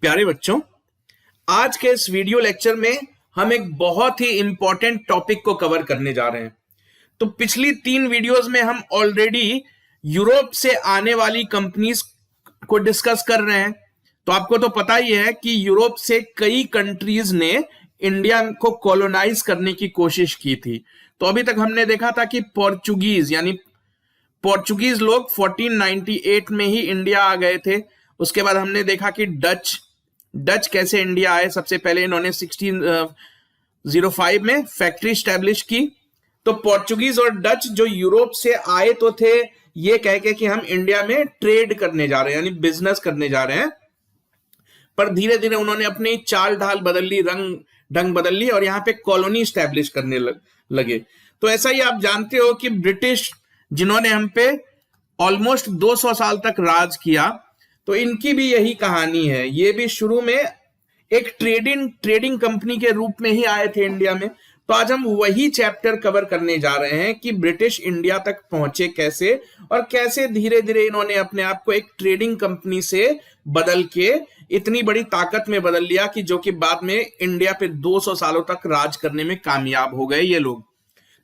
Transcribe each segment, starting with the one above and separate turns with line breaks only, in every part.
प्यारे बच्चों, आज के इस वीडियो लेक्चर में हम एक बहुत ही इंपॉर्टेंट टॉपिक को कवर करने जा रहे हैं। तो पिछली 3 वीडियोस में हम ऑलरेडी यूरोप से आने वाली कंपनीज को डिस्कस कर रहे हैं। तो आपको तो पता ही है कि यूरोप से कई कंट्रीज ने इंडिया को कॉलोनाइज करने की कोशिश की थी। तो अभी तक हमने देखा था कि पोर्चुगीज लोग 1498 में ही इंडिया आ गए थे। उसके बाद हमने देखा कि डच कैसे इंडिया आए। सबसे पहले इन्होंने 1605 में फैक्ट्री स्टैब्लिश की। तो पोर्चुगीज और डच जो यूरोप से आए तो थे ये कह के कि हम इंडिया में ट्रेड करने जा रहे हैं, यानी बिजनेस करने जा रहे हैं। पर धीरे धीरे उन्होंने अपनी चाल ढाल बदल ली, ढंग बदल ली और यहाँ पे कॉलोनी स्टैब्लिश करने लगे। तो ऐसा ही आप जानते हो कि ब्रिटिश जिन्होंने हम पे ऑलमोस्ट 200 साल तक राज किया, तो इनकी भी यही कहानी है। ये भी शुरू में एक ट्रेडिंग कंपनी के रूप में ही आए थे इंडिया में। तो आज हम वही चैप्टर कवर करने जा रहे हैं कि ब्रिटिश इंडिया तक पहुंचे कैसे और कैसे धीरे धीरे इन्होंने अपने आप को एक ट्रेडिंग कंपनी से बदल के इतनी बड़ी ताकत में बदल लिया कि जो कि बाद में इंडिया पे 200 सालों तक राज करने में कामयाब हो गए ये लोग।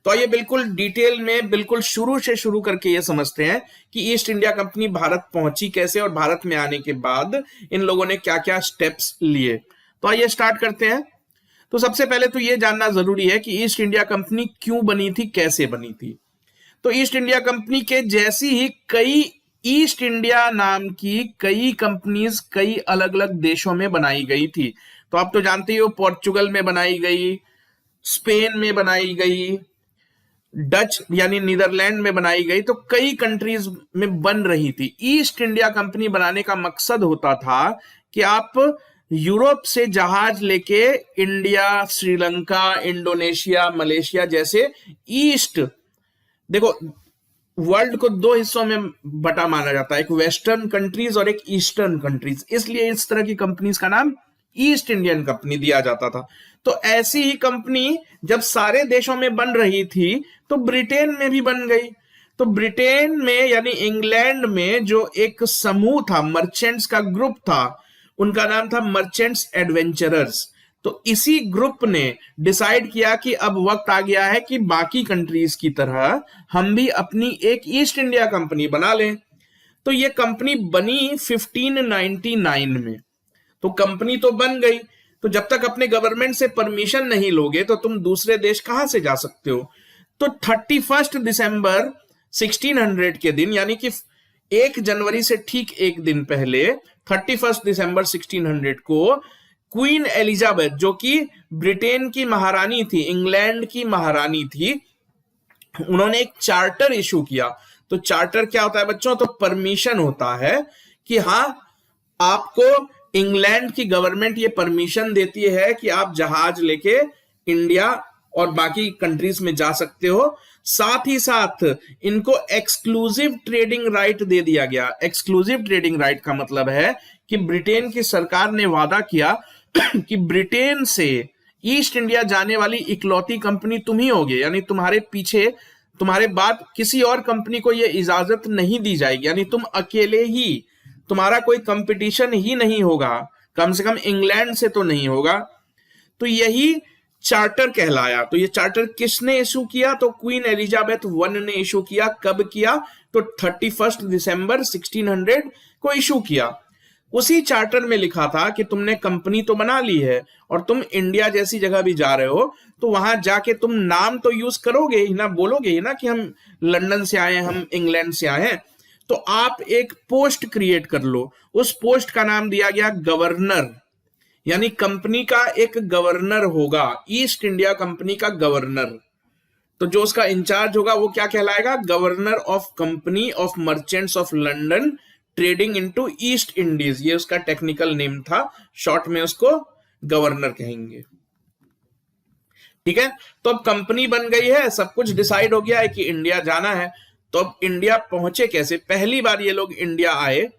तो ये बिल्कुल डिटेल में बिल्कुल शुरू से शुरू करके ये समझते हैं कि ईस्ट इंडिया कंपनी भारत पहुंची कैसे और भारत में आने के बाद इन लोगों ने क्या क्या स्टेप्स लिए। तो आइए स्टार्ट करते हैं। तो सबसे पहले तो ये जानना जरूरी है कि ईस्ट इंडिया कंपनी क्यों बनी थी, कैसे बनी थी। तो ईस्ट इंडिया कंपनी के जैसी ही कई ईस्ट इंडिया नाम की कई कंपनीज कई अलग अलग देशों में बनाई गई थी। तो आप तो जानते ही हो, पोर्चुगल में बनाई गई, स्पेन में बनाई गई, डच यानी नीदरलैंड में बनाई गई। तो कई कंट्रीज में बन रही थी। ईस्ट इंडिया कंपनी बनाने का मकसद होता था कि आप यूरोप से जहाज लेके इंडिया, श्रीलंका, इंडोनेशिया, मलेशिया जैसे ईस्ट, देखो वर्ल्ड को 2 हिस्सों में बटा माना जाता है, एक वेस्टर्न कंट्रीज और एक ईस्टर्न कंट्रीज, इसलिए इस तरह की कंपनीज का नाम ईस्ट इंडियन कंपनी दिया जाता था। तो ऐसी ही कंपनी जब सारे देशों में बन रही थी तो ब्रिटेन में भी बन गई। तो ब्रिटेन में यानी इंग्लैंड में जो एक समूह था, मर्चेंट्स का ग्रुप था, उनका नाम था मर्चेंट्स एडवेंचरर्स। तो इसी ग्रुप ने डिसाइड किया कि अब वक्त आ गया है कि बाकी कंट्रीज की तरह हम भी अपनी एक ईस्ट इंडिया कंपनी बना लें। तो ये कंपनी बनी 1599 में। तो कंपनी तो बन गई, तो जब तक अपने गवर्नमेंट से परमिशन नहीं लोगे तो तुम दूसरे देश कहां से जा सकते हो। तो 31 दिसंबर 1600 के दिन, यानी कि 1 जनवरी से ठीक एक दिन पहले 31 दिसंबर 1600 को क्वीन एलिजाबेथ, जो कि ब्रिटेन की महारानी थी, इंग्लैंड की महारानी थी, उन्होंने एक चार्टर इशू किया। तो चार्टर क्या होता है बच्चों? तो परमिशन होता है कि हाँ, आपको इंग्लैंड की गवर्नमेंट ये परमिशन देती है कि आप जहाज लेके इंडिया और बाकी कंट्रीज में जा सकते हो। साथ ही साथ इनको एक्सक्लूसिव ट्रेडिंग राइट दे दिया गया। एक्सक्लूसिव ट्रेडिंग राइट का मतलब है कि ब्रिटेन की सरकार ने वादा किया कि ब्रिटेन से ईस्ट इंडिया जाने वाली इकलौती कंपनी तुम ही होगे, यानी तुम्हारे पीछे, तुम्हारे बाद किसी और कंपनी को यह इजाजत नहीं दी जाएगी, यानी तुम अकेले ही, तुम्हारा कोई कंपटीशन ही नहीं होगा, कम से कम इंग्लैंड से तो नहीं होगा। तो यही चार्टर कहलाया। तो ये चार्टर किसने इशू किया? तो क्वीन एलिजाबेथ वन ने इशू किया। कब किया? तो 31 दिसंबर 1600 को इशू किया। उसी चार्टर में लिखा था कि तुमने कंपनी तो बना ली है और तुम इंडिया जैसी जगह भी जा रहे हो, तो वहां जाके तुम नाम तो यूज करोगे ही ना, बोलोगे ही ना कि हम लंदन से आए हैं, हम इंग्लैंड से आए हैं। तो आप एक पोस्ट क्रिएट कर लो। उस पोस्ट का नाम दिया गया गवर्नर, यानी कंपनी का एक गवर्नर होगा, ईस्ट इंडिया कंपनी का गवर्नर। तो जो उसका इंचार्ज होगा वो क्या कहलाएगा? Governor of company of merchants of London trading into east Indies, ये उसका टेक्निकल नेम था। शॉर्ट में उसको गवर्नर कहेंगे। ठीक है, तो अब कंपनी बन गई है, सब कुछ डिसाइड हो गया है कि इंडिया जाना है। तो अब इंडिया पहुंचे कैसे? पहली बार ये लोग इंडिया आए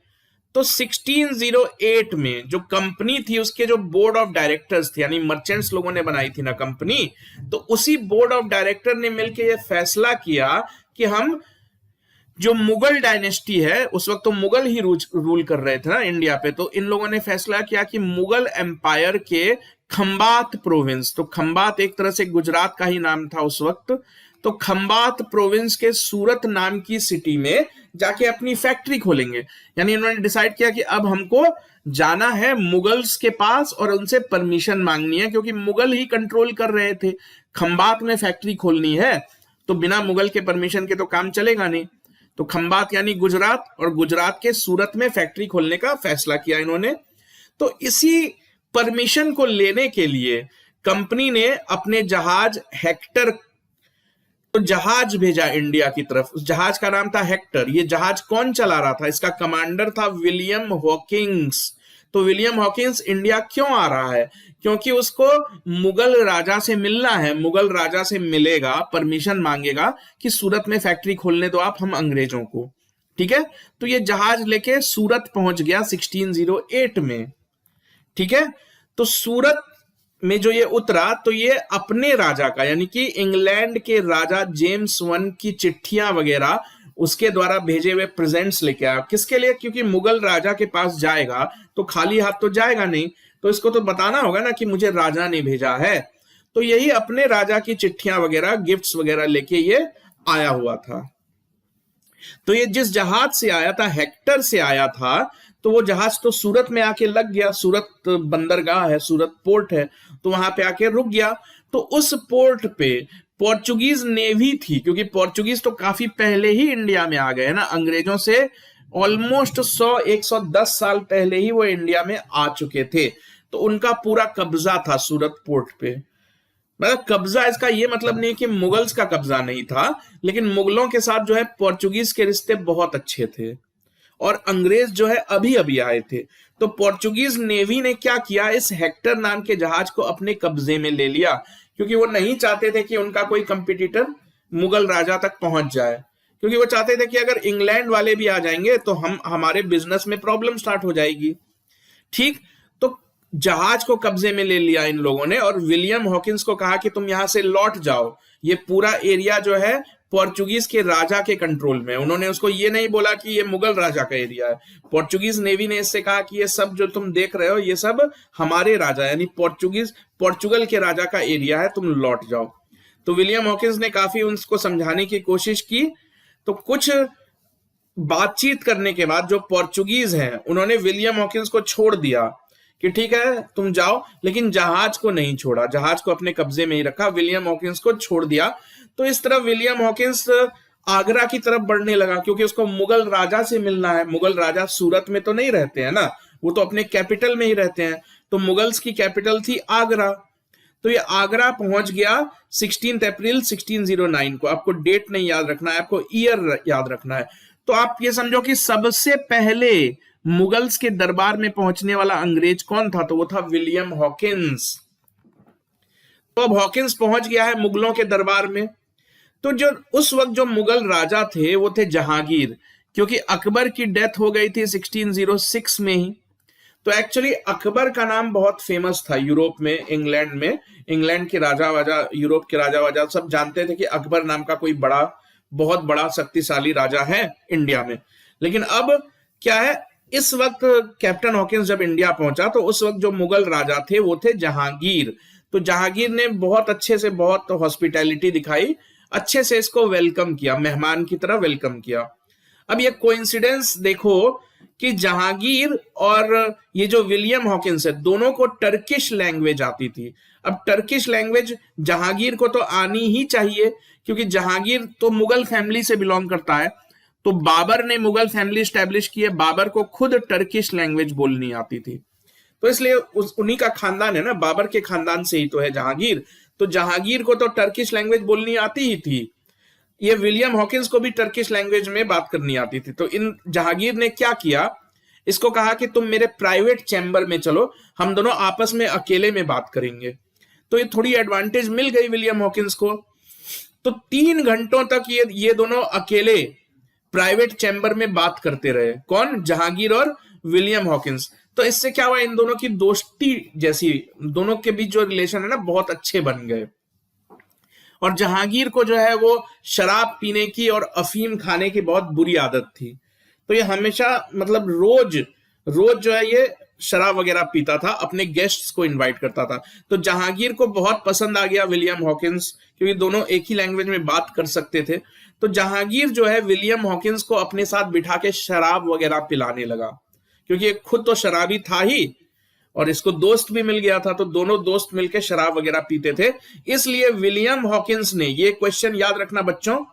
तो 1608 में जो कंपनी थी उसके जो बोर्ड ऑफ डायरेक्टर्स थे, यानी मर्चेंट्स लोगों ने बनाई थी ना कंपनी, तो उसी बोर्ड ऑफ डायरेक्टर ने मिलकर यह फैसला किया कि हम जो मुगल डायनेस्टी है, उस वक्त तो मुगल ही रूल कर रहे थे ना इंडिया पे, तो इन लोगों ने फैसला किया कि मुगल एम्पायर के खंबात प्रोविंस, तो खंबात एक तरह से गुजरात का ही नाम था उस वक्त, तो खंबात प्रोविंस के सूरत नाम की सिटी में जाके अपनी फैक्ट्री खोलेंगे। यानी इन्होंने डिसाइड किया कि अब हमको जाना है मुगल्स के पास और उनसे परमिशन मांगनी है, क्योंकि मुगल ही कंट्रोल कर रहे थे। खंबात में फैक्ट्री खोलनी है तो बिना मुगल के परमिशन के तो काम चलेगा नहीं। तो खंबात यानी गुजरात, और गुजरात के सूरत में फैक्ट्री खोलने का फैसला किया इन्होंने। तो इसी परमिशन को लेने के लिए कंपनी ने अपने जहाज हेक्टर, तो जहाज भेजा इंडिया की तरफ। उस जहाज का नाम था हेक्टर। ये जहाज कौन चला रहा था? इसका कमांडर था विलियम हॉकिंस। तो विलियम हॉकिंस इंडिया क्यों आ रहा है? क्योंकि उसको मुगल राजा से मिलना है। मुगल राजा से मिलेगा, परमिशन मांगेगा कि सूरत में फैक्ट्री खोलने दो आप हम अंग्रेजों को, ठीक है। तो ये जहाज लेके सूरत पहुंच गया 1608 में, ठीक है। तो सूरत में जो ये उतरा, तो ये अपने राजा का, यानी कि इंग्लैंड के राजा जेम्स वन की चिट्ठियां वगैरह उसके द्वारा भेजे हुए प्रेजेंट्स लेके आया। किसके लिए? क्योंकि मुगल राजा के पास जाएगा तो खाली हाथ तो जाएगा नहीं, तो इसको तो बताना होगा ना कि मुझे राजा ने भेजा है। तो यही अपने राजा की चिट्ठियां वगैरह, गिफ्ट्स वगैरह लेके ये आया हुआ था। तो ये जिस जहाज से आया था, हेक्टर से आया था, तो वो जहाज तो सूरत में आके लग गया। सूरत बंदरगाह है, सूरत पोर्ट है, तो वहां पे आके रुक गया। तो उस पोर्ट पे पोर्चुगीज नेवी थी, क्योंकि पोर्चुगीज तो काफी पहले ही इंडिया में आ गए ना, अंग्रेजों से ऑलमोस्ट 100-110 साल पहले ही वो इंडिया में आ चुके थे। तो उनका पूरा कब्जा था सूरत पोर्ट पे। मतलब कब्जा, इसका ये मतलब नहीं कि मुगल्स का कब्जा नहीं था, लेकिन मुगलों के साथ जो है पोर्चुगीज के रिश्ते बहुत अच्छे थे, और अंग्रेज जो है अभी अभी आए थे। तो पोर्चुगीज नेवी ने क्या किया, इस हेक्टर नाम के जहाज को अपने कब्जे में ले लिया, क्योंकि वो नहीं चाहते थे कि उनका कोई कंपटीटर मुगल राजा तक पहुंच जाए। क्योंकि वो चाहते थे कि अगर इंग्लैंड वाले भी आ जाएंगे तो हमारे बिजनेस में प्रॉब्लम स्टार्ट हो जाएगी, ठीक। तो जहाज को कब्जे में ले लिया इन लोगों ने, और विलियम हॉकिंस को कहा कि तुम यहां से लौट जाओ, ये पूरा एरिया जो है पोर्चुगीज के राजा के कंट्रोल में। उन्होंने उसको ये नहीं बोला कि ये मुगल राजा का एरिया है। पोर्चुगीज नेवी ने इससे कहा कि ये सब जो तुम देख रहे हो ये सब हमारे राजा, यानी पोर्चुगल के राजा का एरिया है, तुम लौट जाओ। तो विलियम हॉकिंस ने काफी उनको समझाने की कोशिश की। तो कुछ बातचीत करने के बाद जो पोर्चुगीज हैं उन्होंने विलियम हॉकिंस को छोड़ दिया कि ठीक है तुम जाओ, लेकिन जहाज को नहीं छोड़ा, जहाज को अपने कब्जे में ही रखा, विलियम हॉकिंस को छोड़ दिया। तो इस तरह विलियम हॉकिंस आगरा की तरफ बढ़ने लगा, क्योंकि उसको मुगल राजा से मिलना है। मुगल राजा सूरत में तो नहीं रहते हैं ना, वो तो अपने कैपिटल में ही रहते हैं। तो मुगल्स की कैपिटल थी आगरा। तो ये आगरा पहुंच गया 16 अप्रैल 1609 को। आपको डेट नहीं याद रखना है, आपको ईयर याद रखना है। तो आप ये समझो कि सबसे पहले मुगल्स के दरबार में पहुंचने वाला अंग्रेज कौन था? तो वो था विलियम हॉकिंस। तो अब हॉकिंस पहुंच गया है मुगलों के दरबार में। तो जो उस वक्त जो मुगल राजा थे वो थे जहांगीर, क्योंकि अकबर की डेथ हो गई थी 1606 में ही। तो एक्चुअली अकबर का नाम बहुत फेमस था यूरोप में, इंग्लैंड में। इंग्लैंड के राजा वाजा, यूरोप के राजा वाजा सब जानते थे कि अकबर नाम का कोई बहुत बड़ा शक्तिशाली राजा है इंडिया में। लेकिन अब क्या है, इस वक्त कैप्टन हॉकिंस जब इंडिया पहुंचा तो उस वक्त जो मुगल राजा थे वो थे जहांगीर। तो जहांगीर ने बहुत अच्छे से, बहुत हॉस्पिटैलिटी दिखाई, अच्छे से इसको वेलकम किया, मेहमान की तरह वेलकम किया। अब ये कोइंसिडेंस देखो कि जहांगीर और ये जो विलियम हॉकिंस है, दोनों को टर्किश लैंग्वेज आती थी। अब टर्किश लैंग्वेज जहांगीर को तो आनी ही चाहिए, क्योंकि जहांगीर तो मुगल फैमिली से बिलोंग करता है। तो बाबर ने मुगल फैमिली स्टैब्लिश की है, बाबर को खुद टर्किश लैंग्वेज बोलनी आती थी। तो इसलिए उन्हीं का खानदान है ना, बाबर के खानदान से ही तो है जहांगीर। तो जहांगीर को तो टर्किश लैंग्वेज बोलनी आती ही थी। ये विलियम हॉकिंस को भी टर्किश लैंग्वेज में बात करनी आती थी। तो इन जहांगीर ने क्या किया, इसको कहा कि तुम मेरे प्राइवेट चैम्बर में चलो, हम दोनों आपस में अकेले में बात करेंगे। तो ये थोड़ी एडवांटेज मिल गई विलियम हॉकिंस को। तो 3 घंटों तक ये दोनों अकेले प्राइवेट चैम्बर में बात करते रहे। कौन? जहांगीर और विलियम हॉकिंस। तो इससे क्या हुआ, इन दोनों की दोस्ती जैसी, दोनों के बीच जो रिलेशन है ना, बहुत अच्छे बन गए। और जहांगीर को जो है वो शराब पीने की और अफीम खाने की बहुत बुरी आदत थी। तो ये हमेशा मतलब रोज रोज जो है ये शराब वगैरह पीता था, अपने गेस्ट्स को इनवाइट करता था। तो जहांगीर को बहुत पसंद आ गया विलियम हॉकिंस, क्योंकि दोनों एक ही लैंग्वेज में बात कर सकते थे। तो जहांगीर जो है विलियम हॉकिंस को अपने साथ बिठा के शराब वगैरह पिलाने लगा, क्योंकि खुद तो शराबी था ही और इसको दोस्त भी मिल गया था, तो दोनों दोस्त मिलकर शराब वगैरह पीते थे। इसलिए विलियम हॉकिंस ने, ये क्वेश्चन याद रखना बच्चों,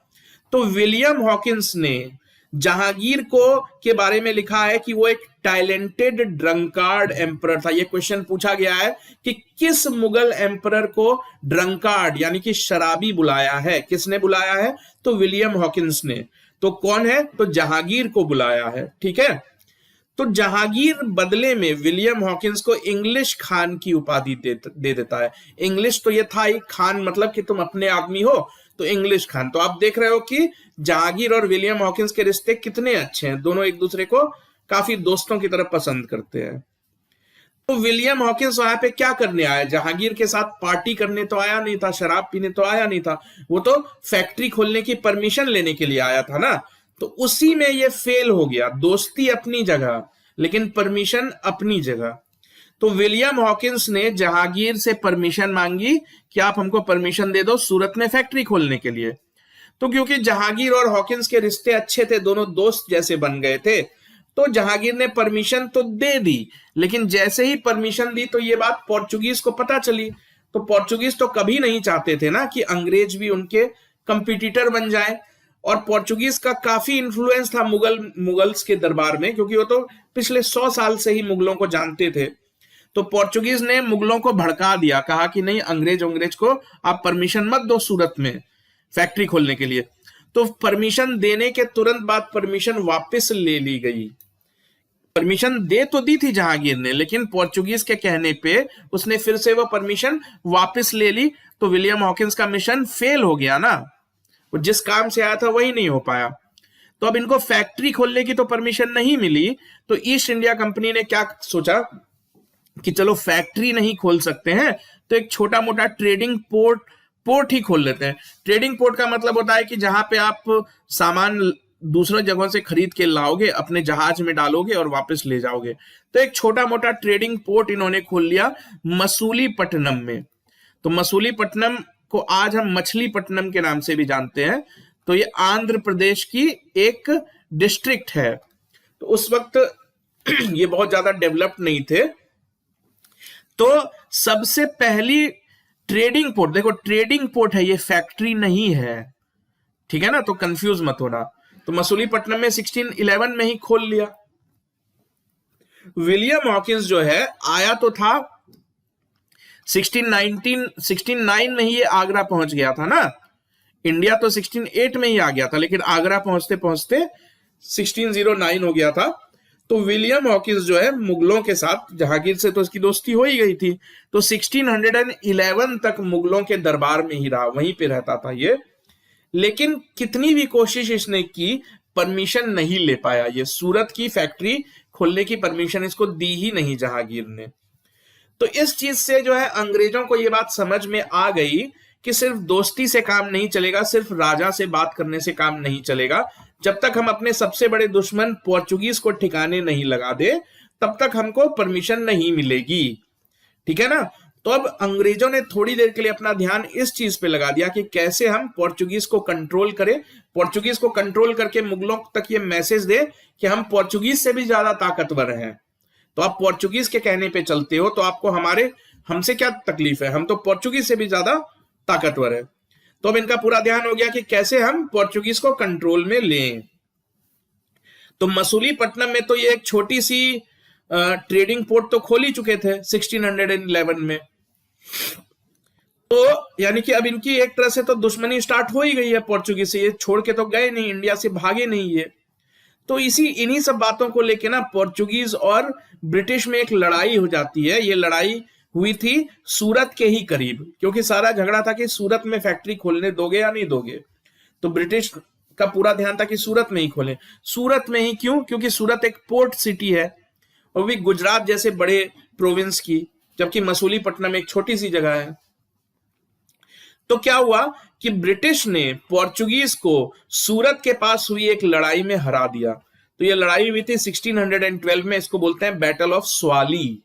तो विलियम हॉकिंस ने जहांगीर को के बारे में लिखा है कि वो एक टैलेंटेड ड्रंकार्ड एम्परर था। ये क्वेश्चन पूछा गया है कि किस मुगल एम्परर को ड्रंकार्ड यानी कि शराबी बुलाया है, किसने बुलाया है? तो विलियम हॉकिंस ने। तो कौन है? तो जहांगीर को बुलाया है, ठीक है। तो जहांगीर बदले में विलियम हॉकिंस को इंग्लिश खान की उपाधि दे देता है। इंग्लिश तो ये था ही, खान मतलब कि तुम अपने आदमी हो, तो इंग्लिश खान। तो आप देख रहे हो कि जहांगीर और विलियम हॉकिंस के रिश्ते कितने अच्छे हैं, दोनों एक दूसरे को काफी दोस्तों की तरह पसंद करते हैं। तो विलियम हॉकिंस वहां पे क्या करने आया? जहांगीर के साथ पार्टी करने तो आया नहीं था, शराब पीने तो आया नहीं था, वो तो फैक्ट्री खोलने की परमिशन लेने के लिए आया था ना। तो उसी में ये फेल हो गया, दोस्ती अपनी जगह लेकिन परमिशन अपनी जगह। तो विलियम हॉकिंस ने जहांगीर से परमिशन मांगी कि आप हमको परमिशन दे दो सूरत में फैक्ट्री खोलने के लिए। तो क्योंकि जहांगीर और हॉकिंस के रिश्ते अच्छे थे, दोनों दोस्त जैसे बन गए थे, तो जहांगीर ने परमिशन तो दे दी। लेकिन जैसे ही परमिशन दी तो ये बात पोर्चुगीज को पता चली। तो पोर्चुगीज तो कभी नहीं चाहते थे ना कि अंग्रेज भी उनके कंपटीटर बन जाए। और पोर्चुगीज का काफी इंफ्लुएंस था मुगल्स के दरबार में, क्योंकि वो तो पिछले 100 साल से ही मुगलों को जानते थे। तो पोर्चुगीज ने मुगलों को भड़का दिया, कहा कि नहीं, अंग्रेज को आप परमिशन मत दो सूरत में फैक्ट्री खोलने के लिए। तो परमिशन देने के तुरंत बाद परमिशन वापस ले ली गई। परमिशन दे तो दी थी जहांगीर ने, लेकिन पोर्चुगीज के कहने पे उसने फिर से वो परमिशन वापस ले ली। तो विलियम हॉकिंस का मिशन फेल हो गया ना, वो जिस काम से आया था वही नहीं हो पाया। तो अब इनको फैक्ट्री खोलने की तो परमिशन नहीं मिली, तो ईस्ट इंडिया कंपनी ने क्या सोचा कि चलो फैक्ट्री नहीं खोल सकते हैं तो एक छोटा मोटा ट्रेडिंग पोर्ट ही खोल लेते हैं। ट्रेडिंग पोर्ट का मतलब होता है कि जहां पे आप सामान दूसरे जगहों से खरीद के लाओगे, अपने जहाज में डालोगे और वापस ले जाओगे। तो एक छोटा मोटा ट्रेडिंग पोर्ट इन्होंने खोल लिया मसूलीपट्टनम में। तो मसूलीपट्टनम को आज हम मछलीपट्टनम के नाम से भी जानते हैं। तो ये आंध्र प्रदेश की एक डिस्ट्रिक्ट है। तो उस वक्त ये बहुत ज्यादा डेवलप नहीं थे। तो सबसे पहली ट्रेडिंग पोर्ट, देखो ट्रेडिंग पोर्ट है, ये फैक्ट्री नहीं है, ठीक है ना, तो कंफ्यूज मत होना। तो मसूलीपट्टनम में 1611 में ही खोल लिया। विलियम हॉकिंस जो है आया तो था 1609 में ही ये आगरा पहुंच गया था ना। इंडिया तो 1608 में ही आ गया था, लेकिन आगरा पहुंचते पहुंचते 1609 हो गया था। तो विलियम हॉकिंस जो है मुगलों के साथ, जहांगीर से तो उसकी दोस्ती हो ही गई थी, तो 1611 तक मुगलों के दरबार में ही रहा, वहीं पे रहता था ये। लेकिन कितनी भी कोशिश इसने की, परमिशन नहीं ले पाया। ये सूरत की फैक्ट्री खोलने की परमिशन इसको दी ही नहीं जहांगीर ने। तो इस चीज से जो है अंग्रेजों को ये बात समझ में आ गई कि सिर्फ दोस्ती से काम नहीं चलेगा, सिर्फ राजा से बात करने से काम नहीं चलेगा। जब तक हम अपने सबसे बड़े दुश्मन पोर्चुगीज को ठिकाने नहीं लगा दे, तब तक हमको परमिशन नहीं मिलेगी, ठीक है ना। तो अब अंग्रेजों ने थोड़ी देर के लिए अपना ध्यान इस चीज पे लगा दिया कि कैसे हम पोर्चुगीज को कंट्रोल करें, पोर्चुगीज को कंट्रोल करके मुगलों तक ये मैसेज दे कि हम पोर्चुगीज से भी ज्यादा ताकतवर हैं। तो आप पोर्चुगीज के कहने पे चलते हो तो आपको हमसे क्या तकलीफ है, हम तो पोर्चुगीज से भी ज्यादा ताकतवर है। तो अब इनका पूरा ध्यान हो गया कि कैसे हम पोर्चुगीज को कंट्रोल में लें। तो मसूलीपट्टनम में तो ये एक छोटी सी ट्रेडिंग पोर्ट तो खोल ही चुके थे 1611 में। तो यानी कि अब इनकी एक तरह से तो दुश्मनी स्टार्ट हो ही गई है पोर्चुगीज से, ये छोड़ के तो गए नहीं, इंडिया से भागे नहीं ये। तो इन्हीं सब बातों को लेके ना पोर्चुगीज और ब्रिटिश में एक लड़ाई हो जाती है। ये लड़ाई हुई थी सूरत के ही करीब, क्योंकि सारा झगड़ा था कि सूरत में फैक्ट्री खोलने दोगे या नहीं दोगे। तो ब्रिटिश का पूरा ध्यान था कि सूरत में ही खोलें। सूरत में ही क्यों? क्योंकि सूरत एक पोर्ट सिटी है, और भी गुजरात जैसे बड़े प्रोविंस की, जबकि मसूलीपट्टनम एक छोटी सी जगह है। तो क्या हुआ कि ब्रिटिश ने पोर्चुगीज को सूरत के पास हुई एक लड़ाई में हरा दिया। तो ये लड़ाई हुई थी 1612 में, इसको बोलते हैं बैटल ऑफ स्वाली।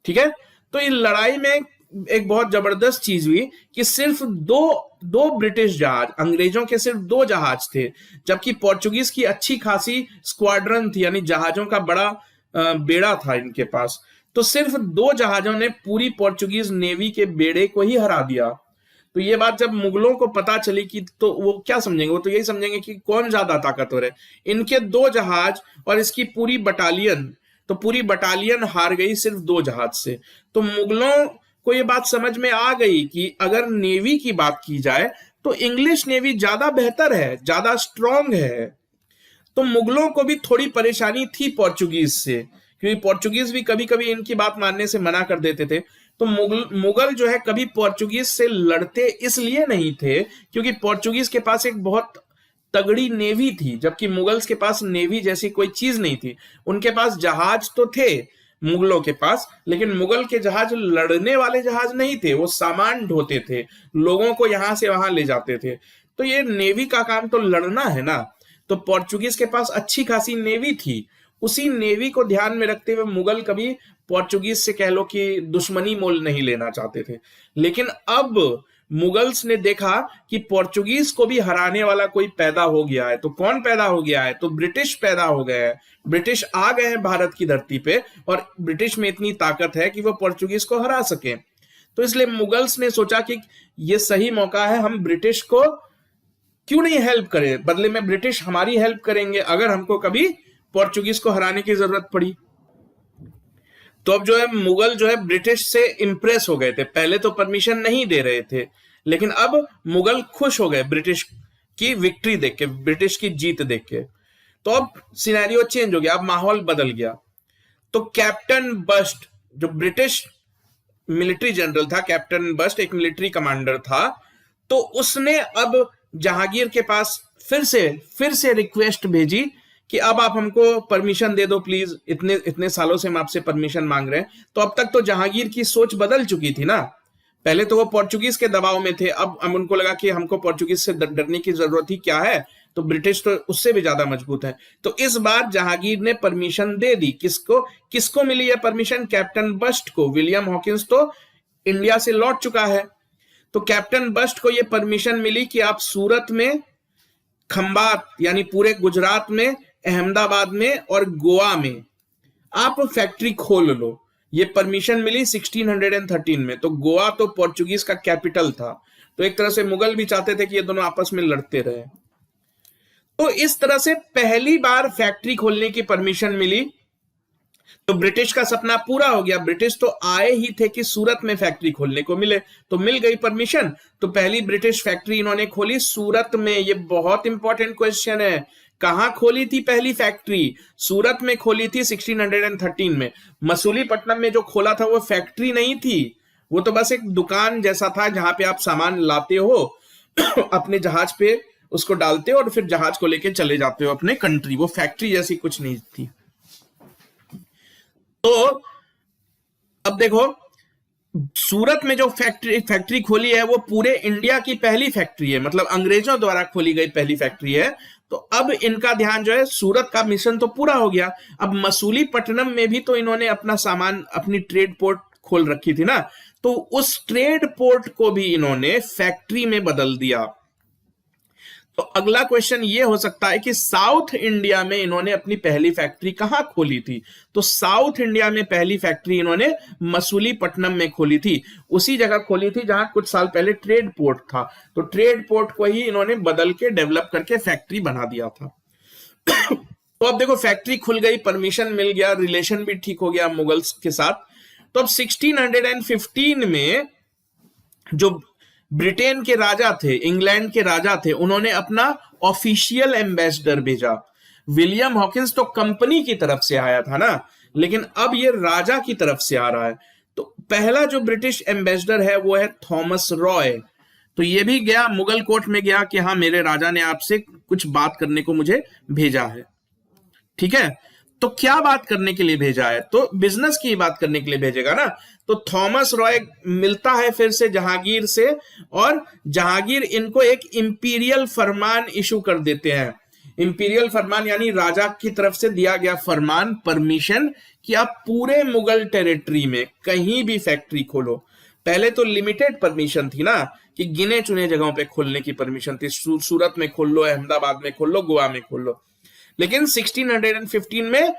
ठीक है, तो इस लड़ाई में एक बहुत जबरदस्त चीज हुई कि सिर्फ दो ब्रिटिश जहाज, अंग्रेजों के सिर्फ 2 जहाज थे, जबकि पोर्चुगीज की अच्छी खासी स्क्वाड्रन थी, यानी जहाजों का बड़ा बेड़ा था इनके पास। तो सिर्फ 2 जहाजों ने पूरी पोर्चुगीज नेवी के बेड़े को ही हरा दिया। तो ये बात जब मुगलों को पता चली कि, तो वो क्या समझेंगे, वो तो यही समझेंगे कि कौन ज्यादा ताकतवर है, इनके 2 जहाज और इसकी पूरी बटालियन। तो पूरी बटालियन हार गई सिर्फ 2 जहाज से। तो मुगलों को ये बात समझ में आ गई कि अगर नेवी की बात की जाए तो इंग्लिश नेवी ज्यादा बेहतर है, ज्यादा स्ट्रांग है। तो मुगलों को भी थोड़ी परेशानी थी पोर्चुगीज से, क्योंकि पोर्चुगीज भी कभी कभी इनकी बात मानने से मना कर देते थे। तो मुगल जो है कभी पोर्चुगीज से लड़ते इसलिए नहीं थे क्योंकि पोर्चुगीज के पास एक बहुत तगड़ी नेवी थी, जबकि मुगल्स के पास नेवी जैसी कोई चीज नहीं थी। उनके पास जहाज तो थे मुगलों के पास, लेकिन मुगल के जहाज लड़ने वाले जहाज नहीं थे, वो सामान ढोते थे, लोगों को यहां से वहां ले जाते थे। तो ये नेवी का काम तो लड़ना है ना। तो पोर्चुगीज के पास अच्छी खासी नेवी थी, उसी नेवी को ध्यान में रखते हुए मुगल कभी पोर्चुगीज से कह लो कि दुश्मनी मोल नहीं लेना चाहते थे। लेकिन अब मुगल्स ने देखा कि पोर्चुगीज को भी हराने वाला कोई पैदा हो गया है। तो कौन पैदा हो गया है? तो ब्रिटिश पैदा हो गए हैं। ब्रिटिश आ गए हैं भारत की धरती पे, और ब्रिटिश में इतनी ताकत है कि वो पोर्चुगीज को हरा सके। तो इसलिए मुगल्स ने सोचा कि ये सही मौका है, हम ब्रिटिश को क्यों नहीं हेल्प करें, बदले में ब्रिटिश हमारी हेल्प करेंगे अगर हमको कभी पोर्चुगीज को हराने की जरूरत पड़ी। तो अब जो है मुगल जो है ब्रिटिश से इंप्रेस हो गए थे। पहले तो परमिशन नहीं दे रहे थे, लेकिन अब मुगल खुश हो गए ब्रिटिश की विक्ट्री देख के, ब्रिटिश की जीत देख के। तो अब सिनेरियो चेंज हो गया, अब माहौल बदल गया। तो कैप्टन बस्ट, जो ब्रिटिश मिलिट्री जनरल था, कैप्टन बस्ट एक मिलिट्री कमांडर था, तो उसने अब जहांगीर के पास फिर से रिक्वेस्ट भेजी कि अब आप हमको परमिशन दे दो प्लीज, इतने सालों से हम आपसे परमिशन मांग रहे हैं। तो अब तक तो जहांगीर की सोच बदल चुकी थी ना। पहले तो वो पोर्चुगीज के दबाव में थे, अब उनको लगा कि हमको पोर्चुगीज से डरने की जरूरत ही क्या है, तो ब्रिटिश तो उससे भी ज्यादा मजबूत है। तो इस बार जहांगीर ने परमिशन दे दी। किसको मिली है परमिशन? कैप्टन बस्ट को। विलियम हॉकिंस तो इंडिया से लौट चुका है। तो कैप्टन बस्ट को यह परमिशन मिली कि आप सूरत में, खंबात यानी पूरे गुजरात में, अहमदाबाद में और गोवा में आप फैक्ट्री खोल लो। ये परमिशन मिली 1613 में। तो गोवा तो पोर्चुगीज का कैपिटल था, तो एक तरह से मुगल भी चाहते थे कि ये दोनों आपस में लड़ते रहे। तो इस तरह से पहली बार फैक्ट्री खोलने की परमिशन मिली। तो ब्रिटिश का सपना पूरा हो गया। ब्रिटिश तो आए ही थे कि सूरत में फैक्ट्री खोलने को मिले, तो मिल गई परमिशन। तो पहली ब्रिटिश फैक्ट्री इन्होंने खोली सूरत में। ये बहुत इंपॉर्टेंट क्वेश्चन है, कहां खोली थी पहली फैक्ट्री? सूरत में खोली थी 1613 में। मसूलीपट्टनम में जो खोला था वो फैक्ट्री नहीं थी, वो तो बस एक दुकान जैसा था जहां पे आप सामान लाते हो अपने जहाज पे उसको डालते हो और फिर जहाज को लेके चले जाते हो अपने कंट्री। वो फैक्ट्री जैसी कुछ नहीं थी। तो अब देखो, सूरत में जो फैक्ट्री खोली है वो पूरे इंडिया की पहली फैक्ट्री है, मतलब अंग्रेजों द्वारा खोली गई पहली फैक्ट्री है। तो अब इनका ध्यान जो है, सूरत का मिशन तो पूरा हो गया, अब मसूलीपट्टनम में भी तो इन्होंने अपना सामान, अपनी ट्रेड पोर्ट खोल रखी थी ना, तो उस ट्रेड पोर्ट को भी इन्होंने फैक्ट्री में बदल दिया। तो अगला क्वेश्चन ये हो सकता है कि साउथ इंडिया में इन्होंने अपनी पहली फैक्ट्री कहां खोली थी? तो साउथ इंडिया में पहली फैक्ट्री इन्होंने मसूलीपट्टनम में खोली थी, उसी जगह खोली थी जहां कुछ साल पहले ट्रेड पोर्ट था। तो ट्रेड पोर्ट को ही इन्होंने बदल के, डेवलप करके फैक्ट्री बना दिया था। तो अब देखो, फैक्ट्री खुल गई, परमिशन मिल गया, रिलेशन भी ठीक हो गया मुगल्स के साथ। तो अब 1615 में जो ब्रिटेन के राजा थे, इंग्लैंड के राजा थे, उन्होंने अपना ऑफिशियल एम्बेसडर भेजा। विलियम हॉकिंस तो कंपनी की तरफ से आया था ना, लेकिन अब ये राजा की तरफ से आ रहा है। तो पहला जो ब्रिटिश एम्बेसडर है वो है थॉमस रॉय। तो ये भी गया मुगल कोर्ट में, गया कि हाँ मेरे राजा ने आपसे कुछ बात करने को मुझे भेजा है। ठीक है, तो क्या बात करने के लिए भेजा है? तो बिजनेस की बात करने के लिए भेजेगा ना। तो थॉमस रॉय मिलता है फिर से जहांगीर से, और जहांगीर इनको एक इंपीरियल फरमान इशू कर देते हैं। इंपीरियल फरमान यानी राजा की तरफ से दिया गया फरमान, परमिशन, कि आप पूरे मुगल टेरिटरी में कहीं भी फैक्ट्री खोलो। पहले तो लिमिटेड परमिशन थी ना, कि गिने चुने जगहों पे खोलने की परमिशन थी, सूरत में खोल लो, अहमदाबाद में खोल लो, गोवा में खोल लो। लेकिन 1615 में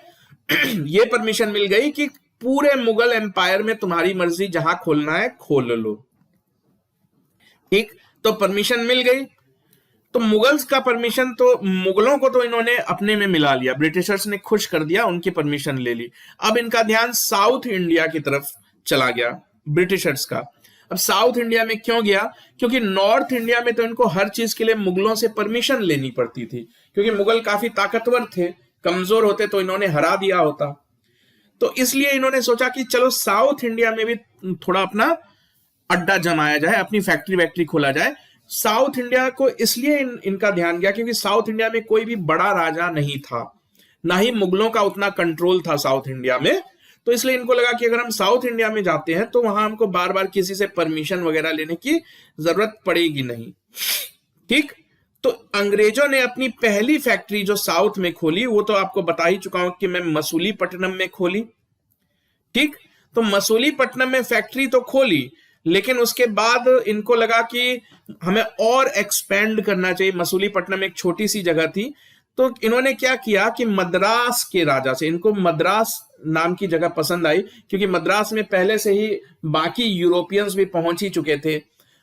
यह परमिशन मिल गई कि पूरे मुगल एम्पायर में तुम्हारी मर्जी, जहां खोलना है खोल लो। ठीक, तो परमिशन मिल गई। तो मुगल्स का परमिशन, तो मुगलों को तो इन्होंने अपने में मिला लिया, ब्रिटिशर्स ने खुश कर दिया, उनकी परमिशन ले ली। अब इनका ध्यान साउथ इंडिया की तरफ चला गया ब्रिटिशर्स का। अब साउथ इंडिया में क्यों गया? क्योंकि नॉर्थ इंडिया में तो इनको हर चीज के लिए मुगलों से परमिशन लेनी पड़ती थी, क्योंकि मुगल काफी ताकतवर थे, कमजोर होते तो इन्होंने हरा दिया होता। तो इसलिए इन्होंने सोचा कि चलो साउथ इंडिया में भी थोड़ा अपना अड्डा जमाया जाए, अपनी फैक्ट्री वैक्ट्री खोला जाए। साउथ इंडिया को इसलिए इनका ध्यान गया क्योंकि साउथ इंडिया में कोई भी बड़ा राजा नहीं था, ना ही मुगलों का उतना कंट्रोल था साउथ इंडिया में। तो इसलिए इनको लगा कि अगर हम साउथ इंडिया में जाते हैं तो वहां हमको बार बार किसी से परमिशन वगैरह लेने की जरूरत पड़ेगी नहीं। ठीक, तो अंग्रेजों ने अपनी पहली फैक्ट्री जो साउथ में खोली, वो तो आपको बता ही चुका हूं कि मैं मसूलीपट्टनम में खोली। ठीक, तो मसूलीपट्टनम में फैक्ट्री तो खोली, लेकिन उसके बाद इनको लगा कि हमें और एक्सपेंड करना चाहिए। मसूलीपट्टनम एक छोटी सी जगह थी, तो इन्होंने क्या किया कि मद्रास के राजा से, इनको मद्रास नाम की जगह पसंद आई क्योंकि मद्रास में पहले से ही बाकी यूरोपियंस भी पहुंच ही चुके थे,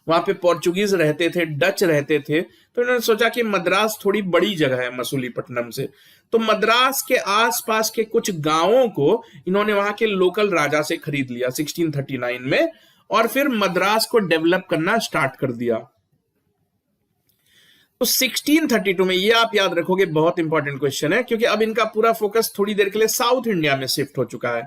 वहां पे पोर्चुगीज रहते थे, डच रहते थे। तो इन्होंने सोचा कि मद्रास थोड़ी बड़ी जगह है मसूलीपट्टनम से, तो मद्रास के आसपास के कुछ गांवों को इन्होंने वहां के लोकल राजा से खरीद लिया 1639 में, और फिर मद्रास को डेवलप करना स्टार्ट कर दिया। तो 1632 में, ये आप याद रखोगे, बहुत इंपॉर्टेंट क्वेश्चन है, क्योंकि अब इनका पूरा फोकस थोड़ी देर के लिए साउथ इंडिया में शिफ्ट हो चुका है।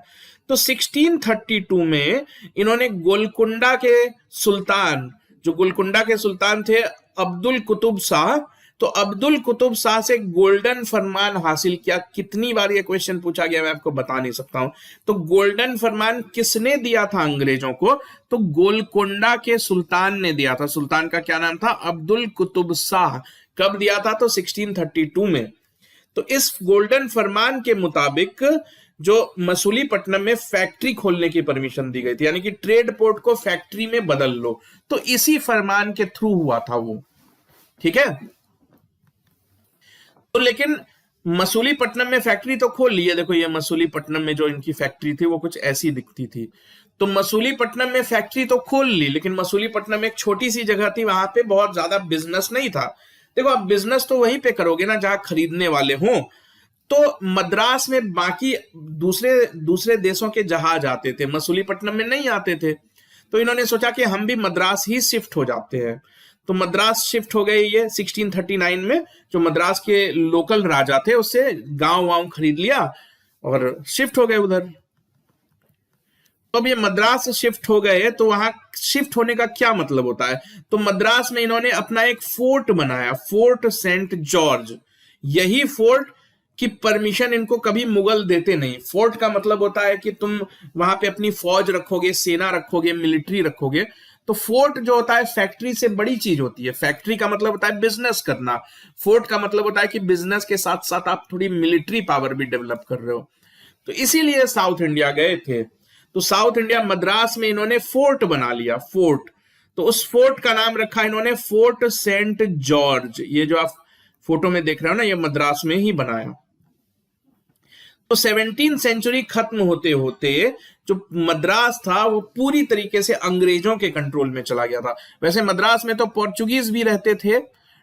तो 1632 में इन्होंने गोलकुंडा के सुल्तान, जो गोलकुंडा के सुल्तान थे अब्दुल कुतुब शाह, तो अब्दुल कुतुब शाह से गोल्डन फरमान हासिल किया। कितनी बार ये क्वेश्चन पूछा गया मैं आपको बता नहीं सकता हूं। तो गोल्डन फरमान किसने दिया था अंग्रेजों को? तो गोलकुंडा के सुल्तान ने दिया था। सुल्तान का क्या नाम था? अब्दुल कुतुब शाह। कब दिया था? तो 1632 में। तो इस गोल्डन फरमान के मुताबिक जो मसूलीपट्टनम में फैक्ट्री खोलने की परमिशन दी गई थी, यानी कि ट्रेड पोर्ट को फैक्ट्री में बदल लो, तो इसी फरमान के थ्रू हुआ था वो। ठीक है, तो लेकिन मसूलीपट्टनम में फैक्ट्री तो खोल ली है। देखो ये मसूलीपट्टनम में जो इनकी फैक्ट्री थी वो कुछ ऐसी दिखती थी। तो मसूलीपट्टनम में फैक्ट्री तो खोल ली, लेकिन मसूलीपट्टनम एक छोटी सी जगह थी, वहां पे बहुत ज्यादा बिजनेस नहीं था। देखो आप बिजनेस तो वहीं पे करोगे ना जहां खरीदने वाले हों। तो मद्रास में बाकी दूसरे देशों के जहाज आते थे, मसूलीपट्टनम में नहीं आते थे। तो इन्होंने सोचा कि हम भी मद्रास ही शिफ्ट हो जाते हैं। तो मद्रास शिफ्ट हो गए ये 1639 में। जो मद्रास के लोकल राजा थे उससे गांव वांव खरीद लिया और शिफ्ट हो गए उधर। तो अब ये मद्रास शिफ्ट हो गए, तो वहां शिफ्ट होने का क्या मतलब होता है? तो मद्रास में इन्होंने अपना एक फोर्ट बनाया, फोर्ट सेंट जॉर्ज। यही फोर्ट की परमिशन इनको कभी मुगल देते नहीं। फोर्ट का मतलब होता है कि तुम वहां पे अपनी फौज रखोगे, सेना रखोगे, मिलिट्री रखोगे। तो फोर्ट जो होता है फैक्ट्री से बड़ी चीज होती है। फैक्ट्री का मतलब होता है बिजनेस करना, फोर्ट का मतलब होता है कि बिजनेस के साथ साथ आप थोड़ी मिलिट्री पावर भी डेवलप कर रहे हो। तो इसीलिए साउथ इंडिया गए थे। तो साउथ इंडिया मद्रास में इन्होंने फोर्ट बना लिया, फोर्ट। तो उस फोर्ट का नाम रखा इन्होंने फोर्ट सेंट जॉर्ज। ये जो आप फोटो में देख रहे हो ना, ये मद्रास में ही बनाया। तो 17वीं सेंचुरी खत्म होते होते जो मद्रास था वो पूरी तरीके से अंग्रेजों के कंट्रोल में चला गया था। वैसे मद्रास में तो पोर्चुगीज भी रहते थे,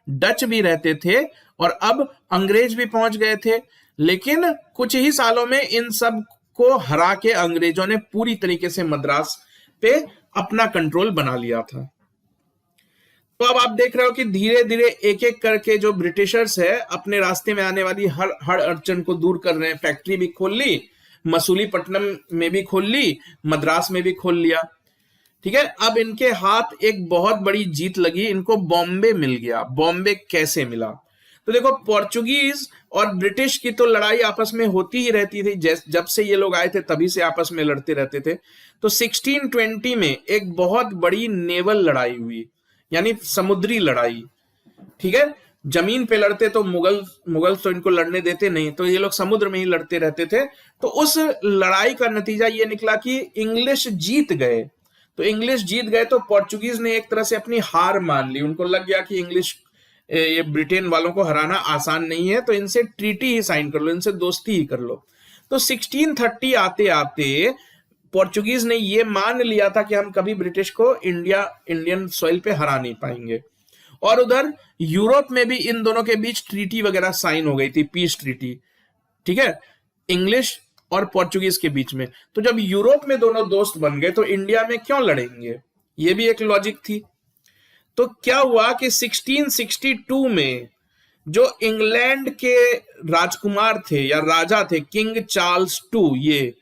डच भी रहते थे, और अब अंग्रेज भी पहुंच गए थे। लेकिन कुछ ही सालों में इन सब को हरा के अंग्रेजों ने पूरी तरीके से मद्रास पे अपना कंट्रोल बना लिया था। तो अब आप देख रहे हो कि धीरे धीरे एक एक करके जो ब्रिटिशर्स है अपने रास्ते में आने वाली हर अड़चन को दूर कर रहे हैं। फैक्ट्री भी खोल ली, मसूलीपट्टनम में भी खोल ली, मद्रास में भी खोल लिया। ठीक है, अब इनके हाथ एक बहुत बड़ी जीत लगी, इनको बॉम्बे मिल गया। बॉम्बे कैसे मिला? तो देखो पोर्चुगीज और ब्रिटिश की तो लड़ाई आपस में होती ही रहती थी, जब से ये लोग आए थे तभी से आपस में लड़ते रहते थे। तो 1620 में एक बहुत बड़ी नेवल लड़ाई हुई, यानी समुद्री लड़ाई, ठीक है। जमीन पे लड़ते तो मुगल तो इनको लड़ने देते नहीं, तो ये लोग समुद्र में ही लड़ते रहते थे। तो उस लड़ाई का नतीजा ये निकला कि इंग्लिश जीत गए। तो इंग्लिश जीत गए तो पोर्चुगीज ने एक तरह से अपनी हार मान ली। उनको लग गया कि इंग्लिश ये ब्रिटेन वालों को हराना आसान नहीं है, तो इनसे ट्रीटी ही साइन कर लो, इनसे दोस्ती ही कर लो। तो 1630 आते आते पोर्चुगीज ने ये मान लिया था कि हम कभी ब्रिटिश को इंडियन सॉइल पे हरा नहीं पाएंगे। और उधर यूरोप में भी इन दोनों के बीच ट्रीटी वगैरह साइन हो गई थी, पीस ट्रीटी, ठीक है, इंग्लिश और पोर्चुगीज के बीच में। तो जब यूरोप में दोनों दोस्त बन गए तो इंडिया में क्यों लड़ेंगे, ये भी एक लॉजिक थी। तो क्या हुआ कि 1662 में जो इंग्लैंड के राजकुमार थे या राजा थे, किंग चार्ल्स टू, ये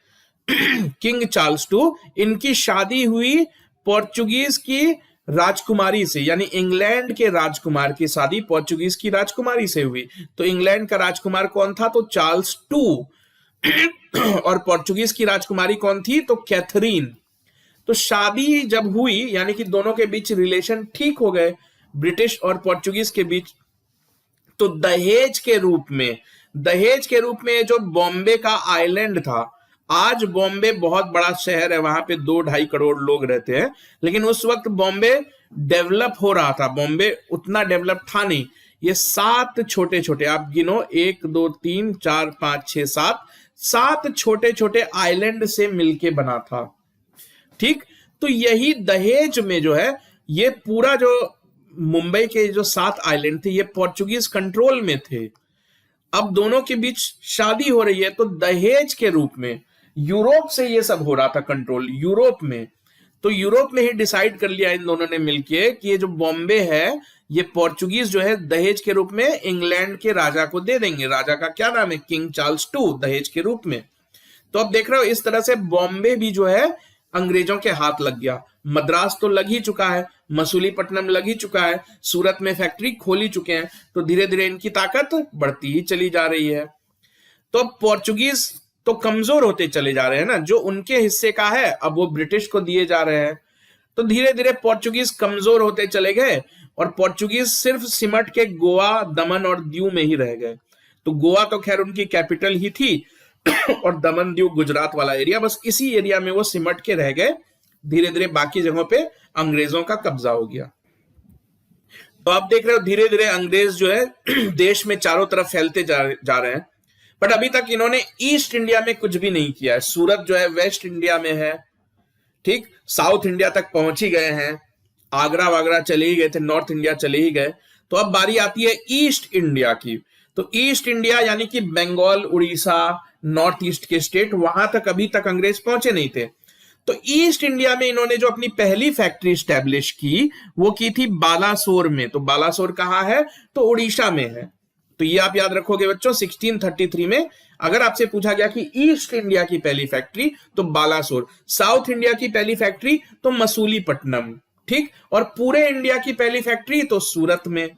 किंग चार्ल्स टू, इनकी शादी हुई पोर्चुगीज की राजकुमारी से, यानी इंग्लैंड के राजकुमार की शादी पोर्चुगीज की राजकुमारी से हुई। तो इंग्लैंड का राजकुमार कौन था, तो चार्ल्स टू, और पोर्चुगीज की राजकुमारी कौन थी, तो कैथरीन। तो शादी जब हुई, यानी कि दोनों के बीच रिलेशन ठीक हो गए ब्रिटिश और पोर्चुगीज के बीच, तो दहेज के रूप में जो बॉम्बे का आइलैंड था, आज बॉम्बे बहुत बड़ा शहर है, वहां पे 2-2.5 करोड़ लोग रहते हैं, लेकिन उस वक्त बॉम्बे डेवलप हो रहा था, बॉम्बे उतना डेवलप था नहीं। ये 7 छोटे छोटे, आप गिनो, 1 2 3 4 5 6 7 छोटे छोटे आइलैंड से मिलके बना था, ठीक। तो यही दहेज में जो है, ये पूरा जो मुंबई के जो 7 आइलैंड थे, ये पोर्चुगीज कंट्रोल में थे। अब दोनों के बीच शादी हो रही है, तो दहेज के रूप में यूरोप से ये सब हो रहा था कंट्रोल, यूरोप में। तो यूरोप में ही डिसाइड कर लिया इन दोनों ने मिलके कि ये जो बॉम्बे है, ये पोर्चुगीज जो है दहेज के रूप में इंग्लैंड के राजा को दे देंगे। राजा का क्या नाम है, किंग चार्ल्स टू, दहेज के रूप में। तो अब देख रहे हो, इस तरह से बॉम्बे भी जो है अंग्रेजों के हाथ लग गया। मद्रास तो लग ही चुका है, मसूलीपट्टनम लग ही चुका है, सूरत में फैक्ट्री खोल ही चुके हैं, तो धीरे धीरे इनकी ताकत बढ़ती ही चली जा रही है। तो पोर्चुगीज तो कमजोर होते चले जा रहे हैं ना, जो उनके हिस्से का है अब वो ब्रिटिश को दिए जा रहे हैं। तो धीरे धीरे पोर्चुगीज कमजोर होते चले गए और पोर्चुगीज सिर्फ सिमट के गोवा, दमन और दीव में ही रह गए। तो गोवा तो खैर उनकी कैपिटल ही थी और दमन दीव गुजरात वाला एरिया, बस इसी एरिया में वो सिमट के रह गए। धीरे धीरे बाकी जगहों पे अंग्रेजों का कब्जा हो गया। तो आप देख रहे हो धीरे धीरे अंग्रेज जो है देश में चारों तरफ फैलते जा रहे हैं। बट अभी तक इन्होंने ईस्ट इंडिया में कुछ भी नहीं किया है। सूरत जो है वेस्ट इंडिया में है, ठीक, साउथ इंडिया तक पहुंच ही गए हैं, आगरा वागरा चले ही गए थे, नॉर्थ इंडिया चले ही गए। तो अब बारी आती है ईस्ट इंडिया की। तो ईस्ट इंडिया यानी कि बंगाल, उड़ीसा, नॉर्थ ईस्ट के स्टेट, वहां तक अभी तक अंग्रेज पहुंचे नहीं थे। तो ईस्ट इंडिया में इन्होंने जो अपनी पहली फैक्ट्री स्टैब्लिश की, वो की थी बालासोर में। तो बालासोर कहां है, तो उड़ीसा में है। तो ये आप याद रखोगे बच्चों, 1633 में अगर आपसे पूछा गया कि ईस्ट इंडिया की पहली फैक्ट्री, तो बालासोर। साउथ इंडिया की पहली फैक्ट्री तो मसूलीपट्टनम, ठीक, और पूरे इंडिया की पहली फैक्ट्री तो सूरत में।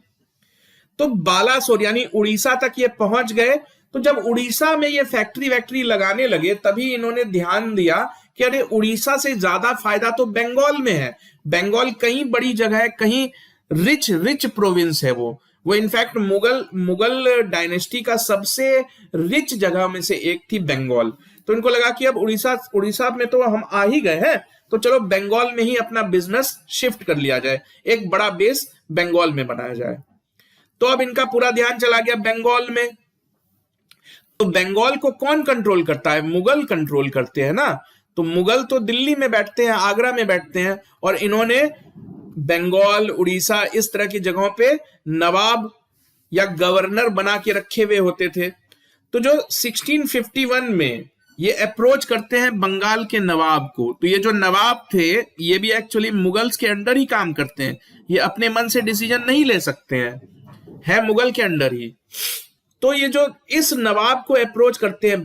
तो बालासोर यानी उड़ीसा तक ये पहुंच गए। तो जब उड़ीसा में ये फैक्ट्री लगाने लगे, तभी इन्होंने ध्यान दिया कि अरे उड़ीसा से ज्यादा फायदा तो बंगाल में है। बंगाल कहीं बड़ी जगह है, कहीं रिच प्रोविंस है वो इनफैक्ट मुगल डायनेस्टी का सबसे रिच जगह में से एक थी बंगाल। तो इनको लगा कि अब उड़ीसा में तो हम आ ही गए हैं, तो चलो बंगाल में ही अपना बिजनेस शिफ्ट कर लिया जाए, एक बड़ा बेस बंगाल में बनाया जाए। तो अब इनका पूरा ध्यान चला गया बंगाल में। तो बंगाल को कौन कंट्रोल करता है, मुगल कंट्रोल करते हैं ना। तो मुगल तो दिल्ली में बैठते हैं, आगरा में बैठते हैं, और इन्होंने बंगाल, उड़ीसा, इस तरह की जगहों पे नवाब या गवर्नर बना के रखे हुए होते थे। तो जो 1651 में ये अप्रोच करते हैं बंगाल के नवाब को। तो ये जो नवाब थे, ये भी एक्चुअली मुगल्स के अंडर ही काम करते हैं, ये अपने मन से डिसीजन नहीं ले सकते हैं, है मुगल के अंडर ही। तो ये जो इस नवाब को अप्रोच करते हैं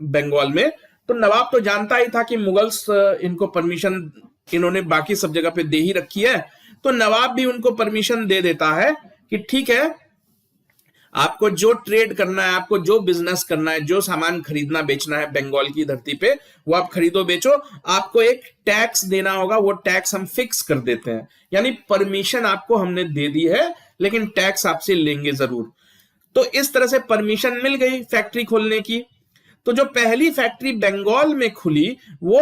बंगाल में, तो नवाब तो जानता ही था कि मुगल्स इनको परमिशन इन्होंने बाकी सब जगह पे दे ही रखी है। तो नवाब भी उनको परमिशन दे देता है कि ठीक है, आपको जो ट्रेड करना है, आपको जो बिजनेस करना है, जो सामान खरीदना बेचना है बंगाल की धरती पे, वो आप खरीदो बेचो। आपको एक टैक्स देना होगा, वो टैक्स हम फिक्स कर देते हैं, यानी परमिशन आपको हमने दे दी है, लेकिन टैक्स आपसे लेंगे जरूर। तो इस तरह से परमिशन मिल गई फैक्ट्री खोलने की। तो जो पहली फैक्ट्री बंगाल में खुली वो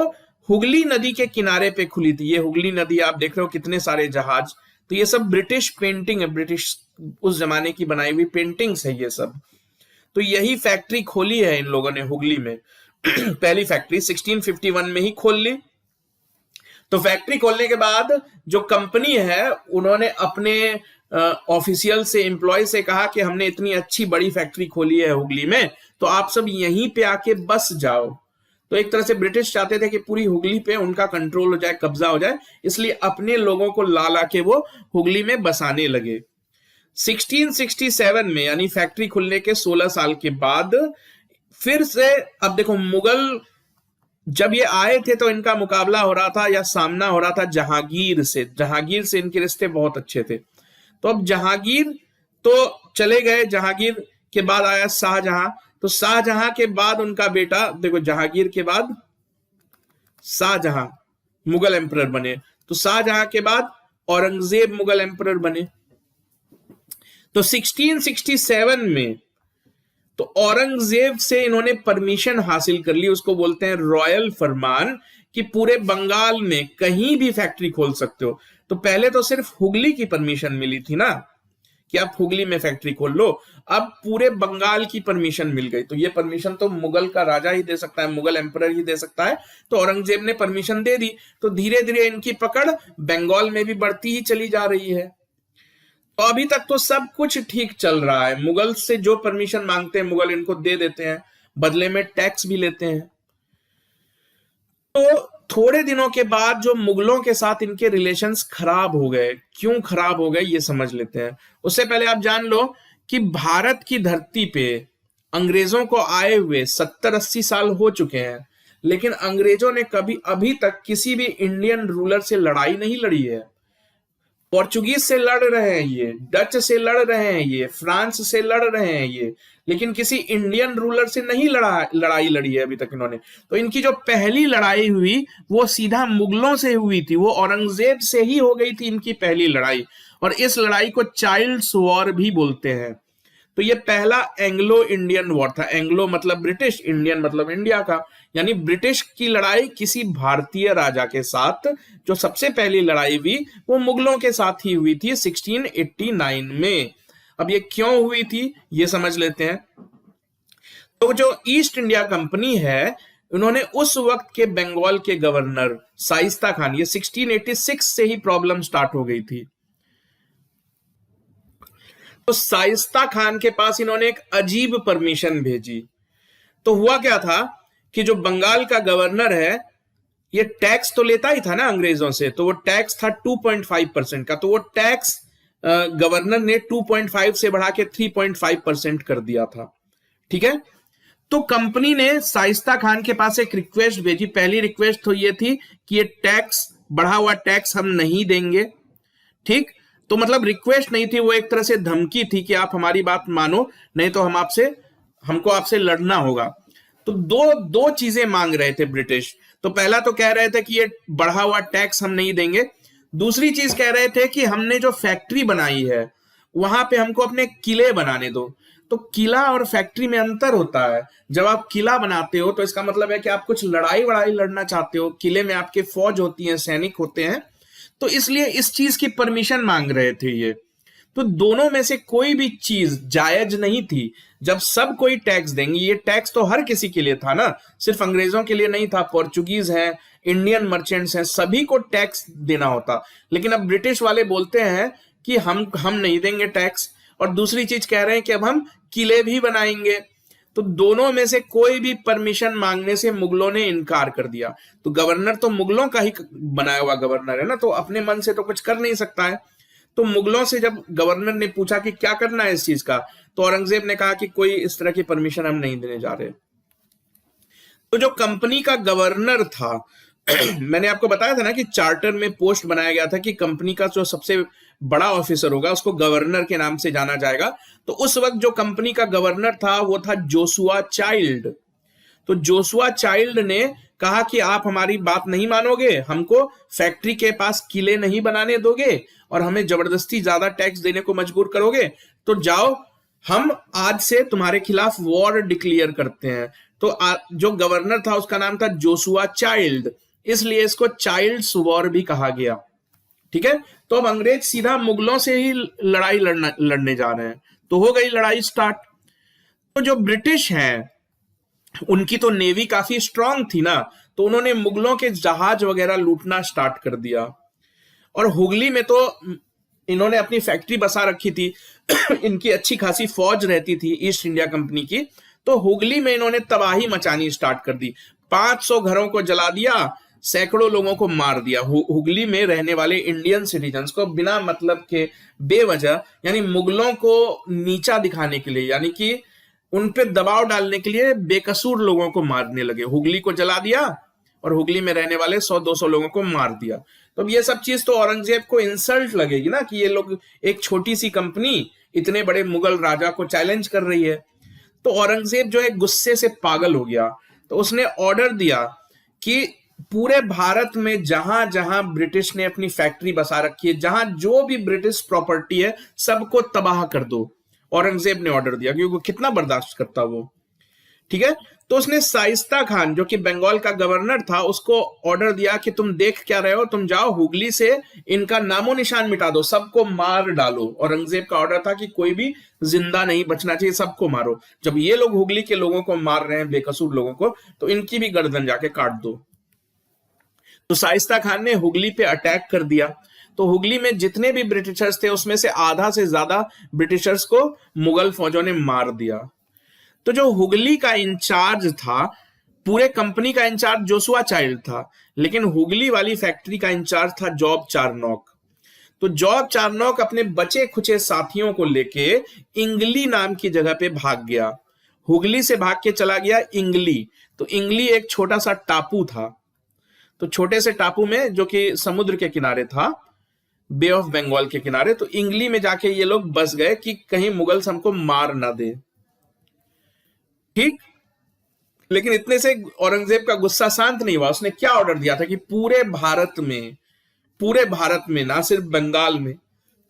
हुगली नदी के किनारे पे खुली थी। ये हुगली नदी आप देख रहे हो, कितने सारे जहाज, तो ये सब ब्रिटिश पेंटिंग है, ब्रिटिश उस जमाने की बनाई हुई पेंटिंग्स है ये सब। तो यही फैक्ट्री खोली है इन लोगों ने हुगली में। पहली फैक्ट्री 1651 में ही खोल ली। तो फैक्ट्री खोलने के बाद जो कंपनी है उन्होंने अपने ऑफिशियल से, एम्प्लॉय से कहा कि हमने इतनी अच्छी बड़ी फैक्ट्री खोली है हुगली में, तो आप सब यहीं पे आके बस जाओ। तो एक तरह से ब्रिटिश चाहते थे कि पूरी हुगली पे उनका कंट्रोल हो जाए, कब्जा हो जाए, इसलिए अपने लोगों को ला ला के वो हुगली में बसाने लगे। 1667 में, यानी फैक्ट्री खुलने के 16 साल के बाद, फिर से अब देखो, मुगल जब ये आए थे तो इनका मुकाबला हो रहा था या सामना हो रहा था जहांगीर से। जहांगीर से इनके रिश्ते बहुत अच्छे थे। तो अब जहांगीर तो चले गए, जहांगीर के बाद आया शाहजहां। तो शाहजहां के बाद उनका बेटा, देखो जहांगीर के बाद शाहजहां मुगल एम्परर बने। तो शाहजहां के बाद औरंगजेब मुगल एम्परर बने। तो 1667 में तो औरंगजेब से इन्होंने परमिशन हासिल कर ली, उसको बोलते हैं रॉयल फरमान, कि पूरे बंगाल में कहीं भी फैक्ट्री खोल सकते हो। तो पहले तो सिर्फ हुगली की परमिशन मिली थी ना, कि आप हुगली में फैक्ट्री खोल लो। अब पूरे बंगाल की परमिशन मिल गई। तो ये परमिशन तो मुगल का राजा ही दे सकता है, मुगल एम्परर ही दे सकता है। तो औरंगजेब ने परमिशन दे दी। तो धीरे धीरे इनकी पकड़ बंगाल में भी बढ़ती ही चली जा रही है। तो अभी तक तो सब कुछ ठीक चल रहा है। मुगल से जो परमिशन मांगते हैं मुगल इनको दे देते हैं, बदले में टैक्स भी लेते हैं। तो थोड़े दिनों के बाद जो मुगलों के साथ इनके रिलेशंस खराब हो गए। क्यों खराब हो गए ये समझ लेते हैं। उससे पहले आप जान लो कि भारत की धरती पे अंग्रेजों को आए हुए 70-80 साल हो चुके हैं, लेकिन अंग्रेजों ने कभी अभी तक किसी भी इंडियन रूलर से लड़ाई नहीं लड़ी है। पोर्चुगीज से लड़ रहे हैं ये, डच से लड़ रहे हैं ये, फ्रांस से लड़ रहे हैं ये, लेकिन किसी इंडियन रूलर से नहीं लड़ाई लड़ी है अभी तक इन्होंने। तो इनकी जो पहली लड़ाई हुई वो सीधा मुगलों से हुई थी, वो औरंगजेब से ही हो गई थी इनकी पहली लड़ाई। और इस लड़ाई को चाइल्ड्स वॉर भी बोलते हैं। तो ये पहला एंग्लो इंडियन वॉर था। एंग्लो मतलब ब्रिटिश, इंडियन मतलब इंडिया का, यानी ब्रिटिश की लड़ाई किसी भारतीय राजा के साथ। जो सबसे पहली लड़ाई हुई वो मुगलों के साथ ही हुई थी 1689 में। अब ये क्यों हुई थी ये समझ लेते हैं। तो जो ईस्ट इंडिया कंपनी है, उन्होंने उस वक्त के बंगाल के गवर्नर शाइस्ता खान, ये 1686 से ही प्रॉब्लम स्टार्ट हो गई थी। तो शाइस्ता खान के पास इन्होंने एक अजीब परमिशन भेजी। तो हुआ क्या था कि जो बंगाल का गवर्नर है ये टैक्स तो लेता ही था ना अंग्रेजों से, तो वो टैक्स था 2.5% का। तो वो टैक्स गवर्नर ने 2.5 से बढ़ा के 3.5% कर दिया था। ठीक है। तो कंपनी ने शाइस्ता खान के पास एक रिक्वेस्ट भेजी। पहली रिक्वेस्ट तो ये थी कि ये टैक्स, बढ़ा हुआ टैक्स हम नहीं देंगे। ठीक। तो मतलब रिक्वेस्ट नहीं थी, वो एक तरह से धमकी थी कि आप हमारी बात मानो, नहीं तो हमको आपसे लड़ना होगा। तो दो चीजें मांग रहे थे ब्रिटिश। तो पहला तो कह रहे थे कि ये बढ़ा हुआ टैक्स हम नहीं देंगे। दूसरी चीज कह रहे थे कि हमने जो फैक्ट्री बनाई है वहां पे हमको अपने किले बनाने दो। तो किला और फैक्ट्री में अंतर होता है। जब आप किला बनाते हो तो इसका मतलब है कि आप कुछ लड़ाई लड़ना चाहते हो। किले में आपके फौज होती है, सैनिक होते हैं, तो इसलिए इस चीज की परमिशन मांग रहे थे ये। तो दोनों में से कोई भी चीज जायज नहीं थी। जब सब कोई टैक्स देंगे, ये टैक्स तो हर किसी के लिए था ना, सिर्फ अंग्रेजों के लिए नहीं था। पोर्चुगीज हैं, इंडियन मर्चेंट्स हैं, सभी को टैक्स देना होता। लेकिन अब ब्रिटिश वाले बोलते हैं कि हम नहीं देंगे टैक्स। और दूसरी चीज कह रहे हैं कि अब हम किले भी बनाएंगे। तो दोनों में से कोई भी परमिशन मांगने से मुगलों ने इनकार कर दिया। तो गवर्नर तो मुगलों का ही बनाया हुआ गवर्नर है ना, तो अपने मन से तो कुछ कर नहीं सकता है। तो मुगलों से जब गवर्नर ने पूछा कि क्या करना है इस चीज का, तो औरंगजेब ने कहा कि कोई इस तरह की परमिशन हम नहीं देने जा रहे। तो जो कंपनी का गवर्नर था मैंने आपको बताया था ना कि चार्टर में पोस्ट बनाया गया था कि कंपनी का जो सबसे बड़ा ऑफिसर होगा उसको गवर्नर के नाम से जाना जाएगा। तो उस वक्त जो कंपनी का गवर्नर था वो था जोशुआ चाइल्ड। तो जोशुआ चाइल्ड ने कहा कि आप हमारी बात नहीं मानोगे, हमको फैक्ट्री के पास किले नहीं बनाने दोगे और हमें जबरदस्ती ज्यादा टैक्स देने को मजबूर करोगे, तो जाओ हम आज से तुम्हारे खिलाफ वॉर डिक्लेयर करते हैं। तो जो गवर्नर था उसका नाम था जोशुआ चाइल्ड, इसलिए इसको चाइल्ड्स वॉर भी कहा गया। ठीक है, तो अब अंग्रेज सीधा मुगलों से ही लड़ाई लड़ने जा रहे हैं। तो हो गई लड़ाई स्टार्ट। तो जो ब्रिटिश हैं उनकी तो नेवी काफी स्ट्रांग थी ना, तो उन्होंने मुगलों के जहाज वगैरह लूटना स्टार्ट कर दिया। और हुगली में तो इन्होंने अपनी फैक्ट्री बसा रखी थी इनकी अच्छी खासी फौज रहती थी ईस्ट इंडिया कंपनी की। तो हुगली में इन्होंने तबाही मचानी स्टार्ट कर दी, 500 घरों को जला दिया, सैकड़ों लोगों को मार दिया। हुगली में रहने वाले इंडियन सिटीजन्स को बिना मतलब के बेवजह, यानी मुगलों को नीचा दिखाने के लिए, यानी कि उन पे दबाव डालने के लिए बेकसूर लोगों को मारने लगे। हुगली को जला दिया और हुगली में रहने वाले 100-200 लोगों को मार दिया। तो अब ये सब चीज तो औरंगजेब को इंसल्ट लगेगी ना कि ये लोग, एक छोटी सी कंपनी इतने बड़े मुगल राजा को चैलेंज कर रही है। तो औरंगजेब जो है गुस्से से पागल हो गया। तो उसने ऑर्डर दिया कि पूरे भारत में जहां जहां ब्रिटिश ने अपनी फैक्ट्री बसा रखी है, जहां जो भी ब्रिटिश प्रॉपर्टी है, सबको तबाह कर दो। औरंगजेब ने ऑर्डर दिया, क्योंकि कितना बर्दाश्त करता वो। ठीक है, तो उसने शाइस्ता खान जो कि बंगाल का गवर्नर था उसको ऑर्डर दिया कि तुम देख क्या रहे हो, तुम जाओ हुगली से इनका नामो निशान मिटा दो, सबको मार डालो। औरंगजेब का ऑर्डर था कि कोई भी जिंदा नहीं बचना चाहिए, सबको मारो। जब ये लोग हुगली के लोगों को मार रहे हैं, बेकसूर लोगों को, तो इनकी भी गर्दन जाके काट दो। तो शाइस्ता खान ने हुगली पे अटैक कर दिया। तो हुगली में जितने भी ब्रिटिशर्स थे उसमें से आधा से ज्यादा ब्रिटिशर्स को मुगल फौजों ने मार दिया। तो जो हुगली का इंचार्ज था, पूरे कंपनी का इंचार्ज जोशुआ चाइल्ड था, लेकिन हुगली वाली फैक्ट्री का इंचार्ज था जॉब चारनॉक। तो जॉब चारनॉक अपने बचे खुचे साथियों को लेके इंगली नाम की जगह पे भाग गया। हुगली से भाग के चला गया इंगली। तो इंगली एक छोटा सा टापू था। तो छोटे से टापू में, जो कि समुद्र के किनारे था, बे ऑफ बंगाल के किनारे, तो इंगली में जाके ये लोग बस गए कि कहीं मुगल्स हमको मार ना दे। ठीक, लेकिन इतने से औरंगजेब का गुस्सा शांत नहीं हुआ। उसने क्या ऑर्डर दिया था कि पूरे भारत में, ना सिर्फ बंगाल में,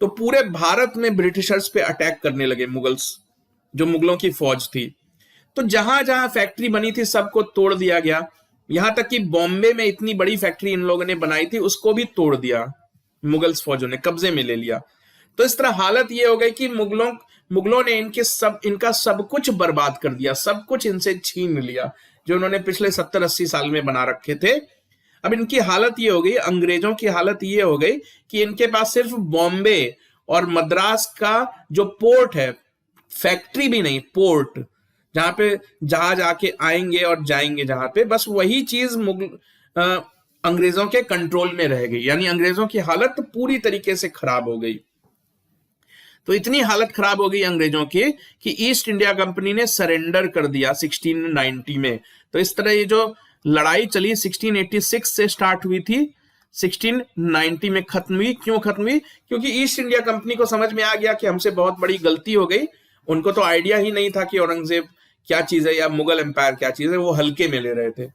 तो पूरे भारत में ब्रिटिशर्स पे अटैक करने लगे मुगल्स, जो मुगलों की फौज थी। तो जहां जहां फैक्ट्री बनी थी सबको तोड़ दिया गया। यहां तक कि बॉम्बे में इतनी बड़ी फैक्ट्री इन लोगों ने बनाई थी उसको भी तोड़ दिया, मुगल्स फौजों ने कब्जे में ले लिया। तो इस तरह हालत ये हो गई कि मुगलों ने इनका सब कुछ बर्बाद कर दिया, सब कुछ इनसे छीन लिया जो उन्होंने पिछले 70-80 साल में बना रखे थे। अब इनकी हालत ये हो गई, अंग्रेजों की हालत ये हो गई कि इनके पास सिर्फ बॉम्बे और मद्रास का जो पोर्ट है, फैक्ट्री भी नहीं, पोर्ट, जहां पे जहाज आके आएंगे और जाएंगे, जहां पे बस वही चीज अंग्रेजों के कंट्रोल में रह गई। यानी अंग्रेजों की हालत पूरी तरीके से खराब हो गई। तो इतनी हालत खराब हो गई अंग्रेजों की कि ईस्ट इंडिया कंपनी ने सरेंडर कर दिया 1690 में। तो इस तरह ये जो लड़ाई चली 1686 से स्टार्ट हुई थी, 1690 में खत्म हुई। क्यों खत्म हुई? क्योंकि ईस्ट इंडिया कंपनी को समझ में आ गया कि हमसे बहुत बड़ी गलती हो गई। उनको तो आइडिया ही नहीं था कि औरंगजेब क्या चीज है या मुगल एम्पायर क्या चीज है, वो हल्के में ले रहे थे।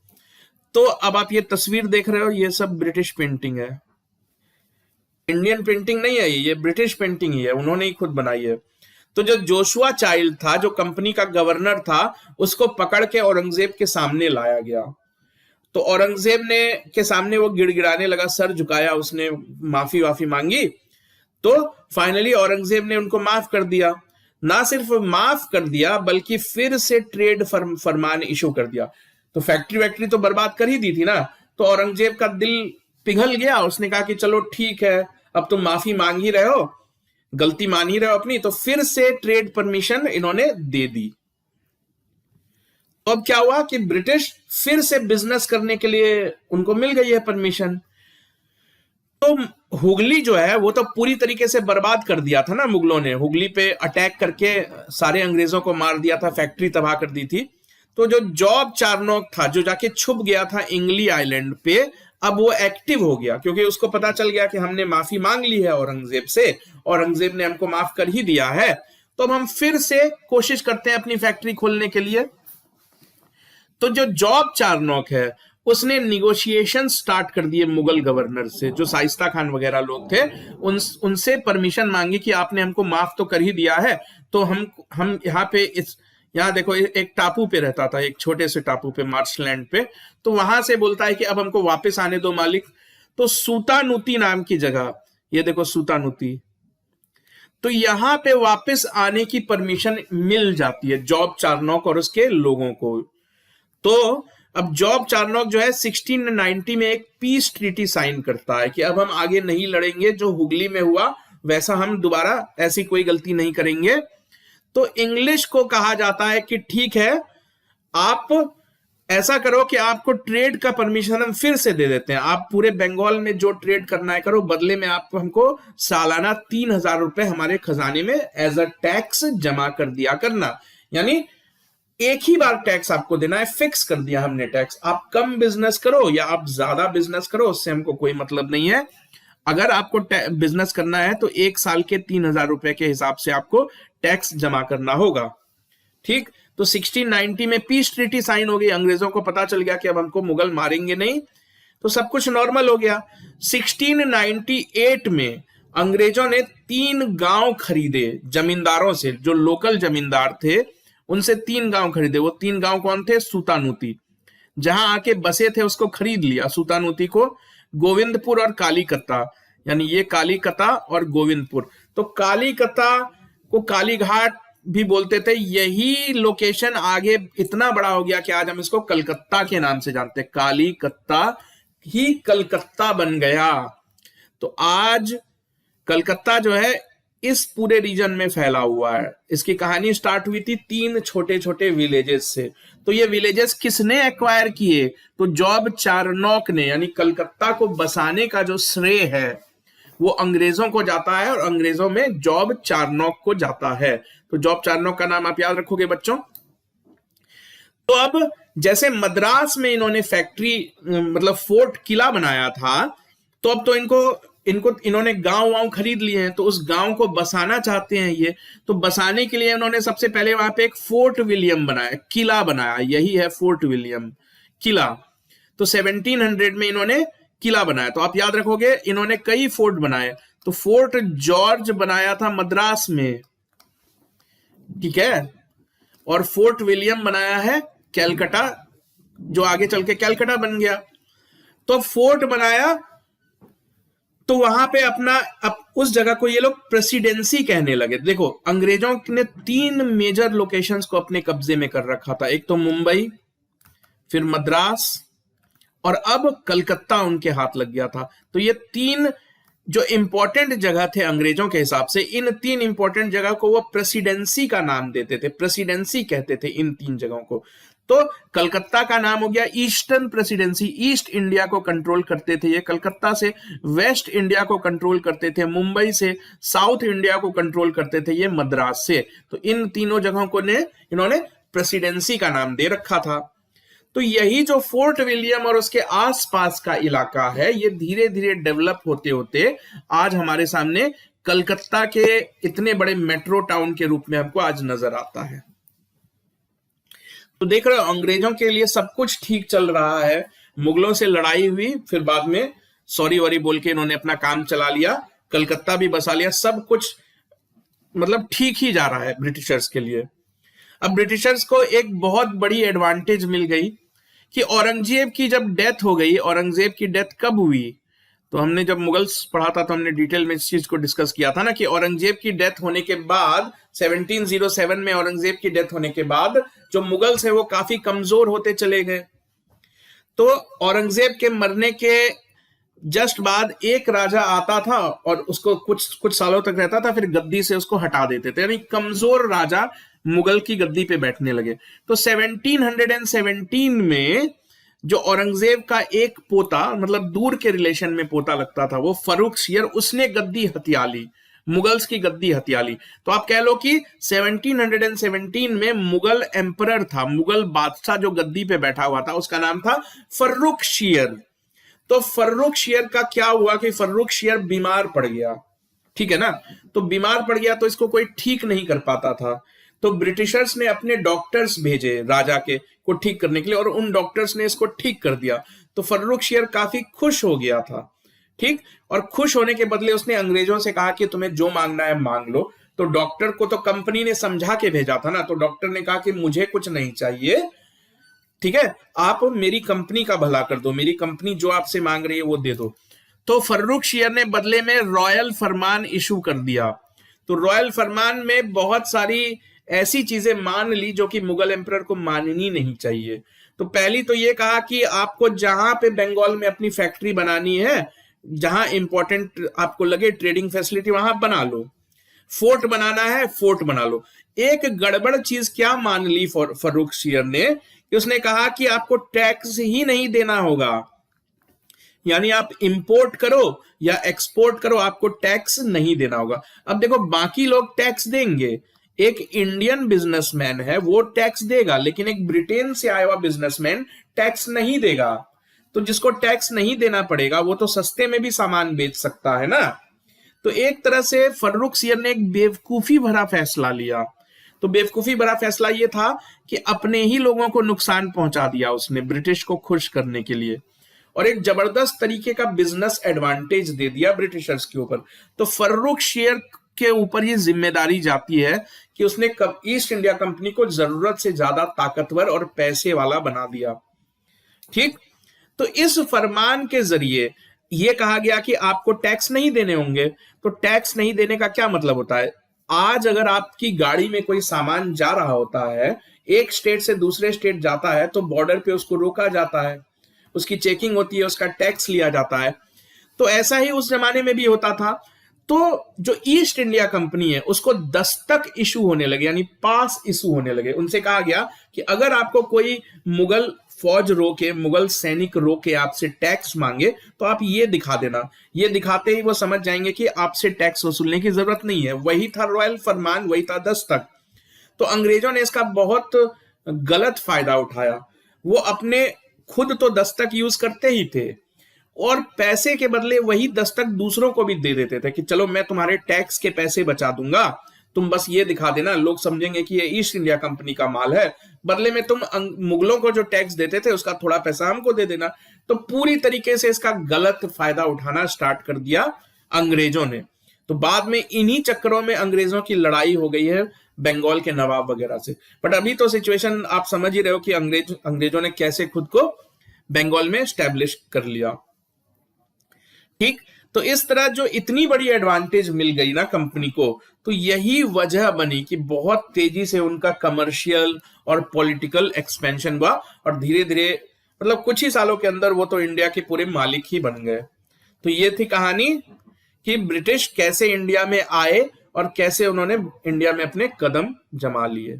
तो अब आप ये तस्वीर देख रहे हो, ये सब ब्रिटिश पेंटिंग है, इंडियन पेंटिंग नहीं है, ये ब्रिटिश पेंटिंग ही है, उन्होंने ही खुद बनाई है। तो जो जोशुआ चाइल्ड था, जो कंपनी का गवर्नर था, उसको पकड़ के औरंगजेब के सामने लाया गया। तो औरंगजेब ने के सामने वो गिड़गिड़ाने लगा, सर झुकाया, उसने माफी वाफी मांगी। तो फाइनली औरंगजेब ने उनको माफ कर दिया। ना सिर्फ माफ कर दिया बल्कि फिर से ट्रेड फरमान इशू कर दिया। तो फैक्ट्री वैक्ट्री तो बर्बाद कर ही दी थी ना। तो औरंगजेब का दिल पिघल गया। उसने कहा कि चलो ठीक है, अब तुम माफी मांग ही रहे हो, गलती मान ही रहे हो अपनी, तो फिर से ट्रेड परमिशन इन्होंने दे दी। तो अब क्या हुआ कि ब्रिटिश फिर से बिजनेस करने के लिए उनको मिल गई है परमिशन। तो हुगली जो है वो तो पूरी तरीके से बर्बाद कर दिया था ना मुगलों ने, हुगली पे अटैक करके सारे अंग्रेजों को मार दिया था, फैक्ट्री तबाह कर दी थी। तो जो जॉब चारनॉक था, जो जाके छुप गया था इंगली आइलैंड पे, अब वो एक्टिव हो गया, क्योंकि उसको पता चल गया कि हमने माफी मांग ली है औरंगजेब से, औरंगजेब ने हमको माफ कर ही दिया है, तो अब हम फिर से कोशिश करते हैं अपनी फैक्ट्री खोलने के लिए। तो जो जॉब चारनॉक है उसने निगोशिएशन स्टार्ट कर दिए मुगल गवर्नर से, जो शाइस्ता खान वगैरह लोग थे, उनसे परमिशन मांगी कि आपने हमको माफ तो कर ही दिया है, तो हम यहाँ पे यहाँ देखो एक टापू पे रहता था, एक छोटे से टापू पे, मार्शलैंड पे, तो वहां से बोलता है कि अब हमको वापस आने दो मालिक। तो सूतानुती नाम की जगह, ये देखो सूतानुती, तो यहां पे वापस आने की परमिशन मिल जाती है जॉब चारनॉक और उसके लोगों को। तो अब जॉब चारनॉक जो है 1690 में एक पीस ट्रीटी साइन करता है कि अब हम आगे नहीं लड़ेंगे, जो हुगली में हुआ वैसा हम दोबारा ऐसी कोई गलती नहीं करेंगे। तो इंग्लिश को कहा जाता है कि ठीक है, आप ऐसा करो कि आपको ट्रेड का परमिशन हम फिर से दे देते हैं, आप पूरे बंगाल में जो ट्रेड करना है करो, बदले में आप हमको सालाना 3000 रुपए हमारे खजाने में एज अ टैक्स जमा कर दिया करना। यानी एक ही बार टैक्स आपको देना है, फिक्स कर दिया हमने टैक्स, आप कम बिजनेस करो या आप ज्यादा बिजनेस करो, उससे हमको कोई मतलब नहीं है। अगर आपको बिजनेस करना है तो एक साल के 3000 रुपए के हिसाब से आपको टैक्स जमा करना होगा। ठीक, तो 1690 में पीस ट्रीटी साइन हो गई, अंग्रेजों को पता चल गया कि अब हमको मुगल मारेंगे नहीं, तो सब कुछ नॉर्मल हो गया। 1698 में अंग्रेजों ने 3 गांव खरीदे जमींदारों से, जो लोकल जमींदार थे उनसे 3 गांव खरीदे। वो 3 गांव कौन थे? सूतानुती, जहां आके बसे थे उसको खरीद लिया सूतानुती को, गोविंदपुर और कालीकता, यानी ये कालीकता और गोविंदपुर। तो कालीकता को कालीघाट भी बोलते थे, यही लोकेशन आगे इतना बड़ा हो गया कि आज हम इसको कलकत्ता के नाम से जानते हैं, कालीकत्ता ही कलकत्ता बन गया। तो आज कलकत्ता जो है इस पूरे रीजन में फैला हुआ है। इसकी कहानी स्टार्ट हुई थी 3 छोटे छोटे विलेजेस से। तो ये विलेजेस किसने एक्वायर किए? तो जॉब चारनॉक ने, यानी कलकत्ता को बसाने का जो श्रेय है वो अंग्रेजों को जाता है, और अंग्रेजों में जॉब चारनॉक को जाता है। तो जॉब चारनॉक का नाम आप याद रखोगे बच्चों। तो अब जैसे मद्रास में इन्होंने फैक्ट्री मतलब फोर्ट किला बनाया था, तो अब तो इन्होंने गांव वांव खरीद लिए हैं, तो उस गांव को बसाना चाहते हैं ये। तो बसाने के लिए इन्होंने सबसे पहले वहां पे एक फोर्ट विलियम बनाया, किला बनाया, यही है फोर्ट विलियम किला। तो 1700 में इन्होंने किला बनाया। तो आप याद रखोगे इन्होंने कई फोर्ट बनाए। तो फोर्ट जॉर्ज बनाया था मद्रास में, ठीक है, और फोर्ट विलियम बनाया है कैलकटा, जो आगे चल के कैलकटा बन गया। तो फोर्ट बनाया, तो वहां पे अब उस जगह को ये लोग प्रेसिडेंसी कहने लगे। देखो अंग्रेजों ने 3 मेजर लोकेशंस को अपने कब्जे में कर रखा था, एक तो मुंबई, फिर मद्रास, और अब कलकत्ता उनके हाथ लग गया था। तो ये 3 जो इंपॉर्टेंट जगह थे अंग्रेजों के हिसाब से, इन 3 इंपॉर्टेंट जगह को वो प्रेसिडेंसी का नाम देते थे, प्रेसिडेंसी कहते थे इन 3 जगहों को। तो कलकत्ता का नाम हो गया ईस्टर्न प्रेसिडेंसी, ईस्ट इंडिया को कंट्रोल करते थे ये कलकत्ता से, वेस्ट इंडिया को कंट्रोल करते थे मुंबई से, साउथ इंडिया को कंट्रोल करते थे ये मद्रास से। तो इन तीनों जगहों को इन्होंने प्रेसिडेंसी का नाम दे रखा था। तो यही जो फोर्ट विलियम और उसके आसपास का इलाका है, ये धीरे धीरे डेवलप होते होते आज हमारे सामने कलकत्ता के इतने बड़े मेट्रो टाउन के रूप में हमको आज नजर आता है। तो देख रहे हो अंग्रेजों के लिए सब कुछ ठीक चल रहा है, मुगलों से लड़ाई हुई, फिर बाद में सॉरी वॉरी बोल के इन्होंने अपना काम चला लिया, कलकत्ता भी बसा लिया, सब कुछ मतलब ठीक ही जा रहा है ब्रिटिशर्स के लिए। अब ब्रिटिशर्स को एक बहुत बड़ी एडवांटेज मिल गई कि औरंगजेब की जब डेथ हो गई, औरंगजेब की डेथ कब हुई? तो हमने जब मुगल्स पढ़ा था तो हमने डिटेल में इस चीज को डिस्कस किया था ना, कि औरंगजेब की डेथ होने के बाद 1707 में औरंगजेब की डेथ होने के बाद जो मुगल्स है वो काफी कमजोर होते चले गए। तो औरंगजेब के मरने के जस्ट बाद एक राजा आता था और उसको कुछ सालों तक रहता था, फिर गद्दी से उसको हटा देते थे, यानी कमजोर राजा मुगल की गद्दी पे बैठने लगे। तो 1717 में जो औरंगजेब का एक पोता, मतलब दूर के रिलेशन में पोता लगता था, वो फर्रुखशियर, उसने गद्दी हथिया ली, मुगल्स की गद्दी हथिया ली। तो आप कह लो कि 1717 में मुगल एम्परर था, मुगल बादशाह जो गद्दी पे बैठा हुआ था, उसका नाम था फर्रुखशियर। तो फर्रुखशियर का क्या हुआ कि फर्रुखशियर बीमार पड़ गया, ठीक है ना। तो बीमार पड़ गया तो इसको कोई ठीक नहीं कर पाता था, तो ब्रिटिशर्स ने अपने डॉक्टर्स भेजे राजा के को ठीक करने के लिए, और उन डॉक्टर्स ने इसको ठीक कर दिया। तो फर्रुखशियर काफी खुश हो गया था, ठीक। और खुश होने के बदले उसने अंग्रेजों से कहा कि तुम्हें जो मांगना है मांग लो। तो डॉक्टर को तो कंपनी ने समझा के भेजा था ना, तो डॉक्टर ने कहा कि मुझे कुछ नहीं चाहिए, ठीक है, आप मेरी कंपनी का भला कर दो, मेरी कंपनी जो आपसे मांग रही है वो दे दो। तो फर्रुखशियर ने बदले में रॉयल फरमान इशू कर दिया। तो रॉयल फरमान में बहुत सारी ऐसी चीजें मान ली जो कि मुगल एम्परर को माननी नहीं चाहिए। तो पहली तो ये कहा कि आपको जहां पे बंगाल में अपनी फैक्ट्री बनानी है, जहां इंपॉर्टेंट आपको लगे ट्रेडिंग फैसिलिटी, वहां बना लो। फोर्ट बनाना है, फोर्ट बना लो। एक गड़बड़ चीज क्या मान ली फर्रुखशियर ने कि उसने कहा कि आपको टैक्स ही नहीं देना होगा, यानी आप इंपोर्ट करो या एक्सपोर्ट करो, आपको टैक्स नहीं देना होगा। अब देखो बाकी लोग टैक्स देंगे, एक इंडियन बिजनेसमैन है वो टैक्स देगा, लेकिन एक ब्रिटेन से आया हुआ बिजनेसमैन टैक्स नहीं देगा। तो जिसको टैक्स नहीं देना पड़ेगा वो तो सस्ते में भी सामान बेच सकता है ना। तो एक तरह से फर्रुखशियर ने एक बेवकूफी भरा फैसला लिया। तो बेवकूफी भरा फैसला ये था कि अपने ही लोगों को नुकसान पहुंचा दिया उसने ब्रिटिश को खुश करने के लिए, और एक जबरदस्त तरीके का बिजनेस एडवांटेज दे दिया ब्रिटिशर्स के ऊपर। तो फर्रुखशियर के ऊपर ये जिम्मेदारी जाती है कि उसने ईस्ट इंडिया कंपनी को जरूरत से ज्यादा ताकतवर और पैसे वाला बना दिया, ठीक। तो इस फरमान के जरिए यह कहा गया कि आपको टैक्स नहीं देने होंगे। तो टैक्स नहीं देने का क्या मतलब होता है, आज अगर आपकी गाड़ी में कोई सामान जा रहा होता है, एक स्टेट से दूसरे स्टेट जाता है, तो बॉर्डर पे उसको रोका जाता है, उसकी चेकिंग होती है, उसका टैक्स लिया जाता है। तो ऐसा ही उस जमाने में भी होता था। तो जो ईस्ट इंडिया कंपनी है उसको दस्तक इशू होने लगे, यानी पास इशू होने लगे। उनसे कहा गया कि अगर आपको कोई मुगल फौज रोके, मुगल सैनिक रोके आपसे टैक्स मांगे, तो आप ये दिखा देना। ये दिखाते ही वो समझ जाएंगे कि आपसे टैक्स वसूलने की जरूरत नहीं है। वही था रॉयल फरमान, वही था दस्तक। तो अंग्रेजों ने इसका बहुत गलत फायदा उठाया। वो अपने खुद तो दस्तक यूज करते ही थे, और पैसे के बदले वही दस्तक दूसरों को भी दे देते थे कि चलो मैं तुम्हारे टैक्स के पैसे बचा दूंगा, तुम बस ये दिखा देना, लोग समझेंगे कि ये ईस्ट इंडिया कंपनी का माल है, बदले में तुम मुगलों को जो टैक्स देते थे उसका थोड़ा पैसा हमको दे देना। तो पूरी तरीके से इसका गलत फायदा उठाना स्टार्ट कर दिया अंग्रेजों ने। तो बाद में इन्हीं चक्करों में अंग्रेजों की लड़ाई हो गई है बंगाल के नवाब वगैरह से। बट अभी तो सिचुएशन आप समझ ही रहे हो कि अंग्रेजों ने कैसे खुद को बंगाल में स्टैब्लिश कर लिया, ठीक। तो इस तरह जो इतनी बड़ी एडवांटेज मिल गई ना कंपनी को, तो यही वजह बनी कि बहुत तेजी से उनका कमर्शियल और पॉलिटिकल एक्सपेंशन हुआ, और धीरे धीरे मतलब कुछ ही सालों के अंदर वो तो इंडिया के पूरे मालिक ही बन गए। तो ये थी कहानी कि ब्रिटिश कैसे इंडिया में आए और कैसे उन्होंने इंडिया में अपने कदम जमा लिए।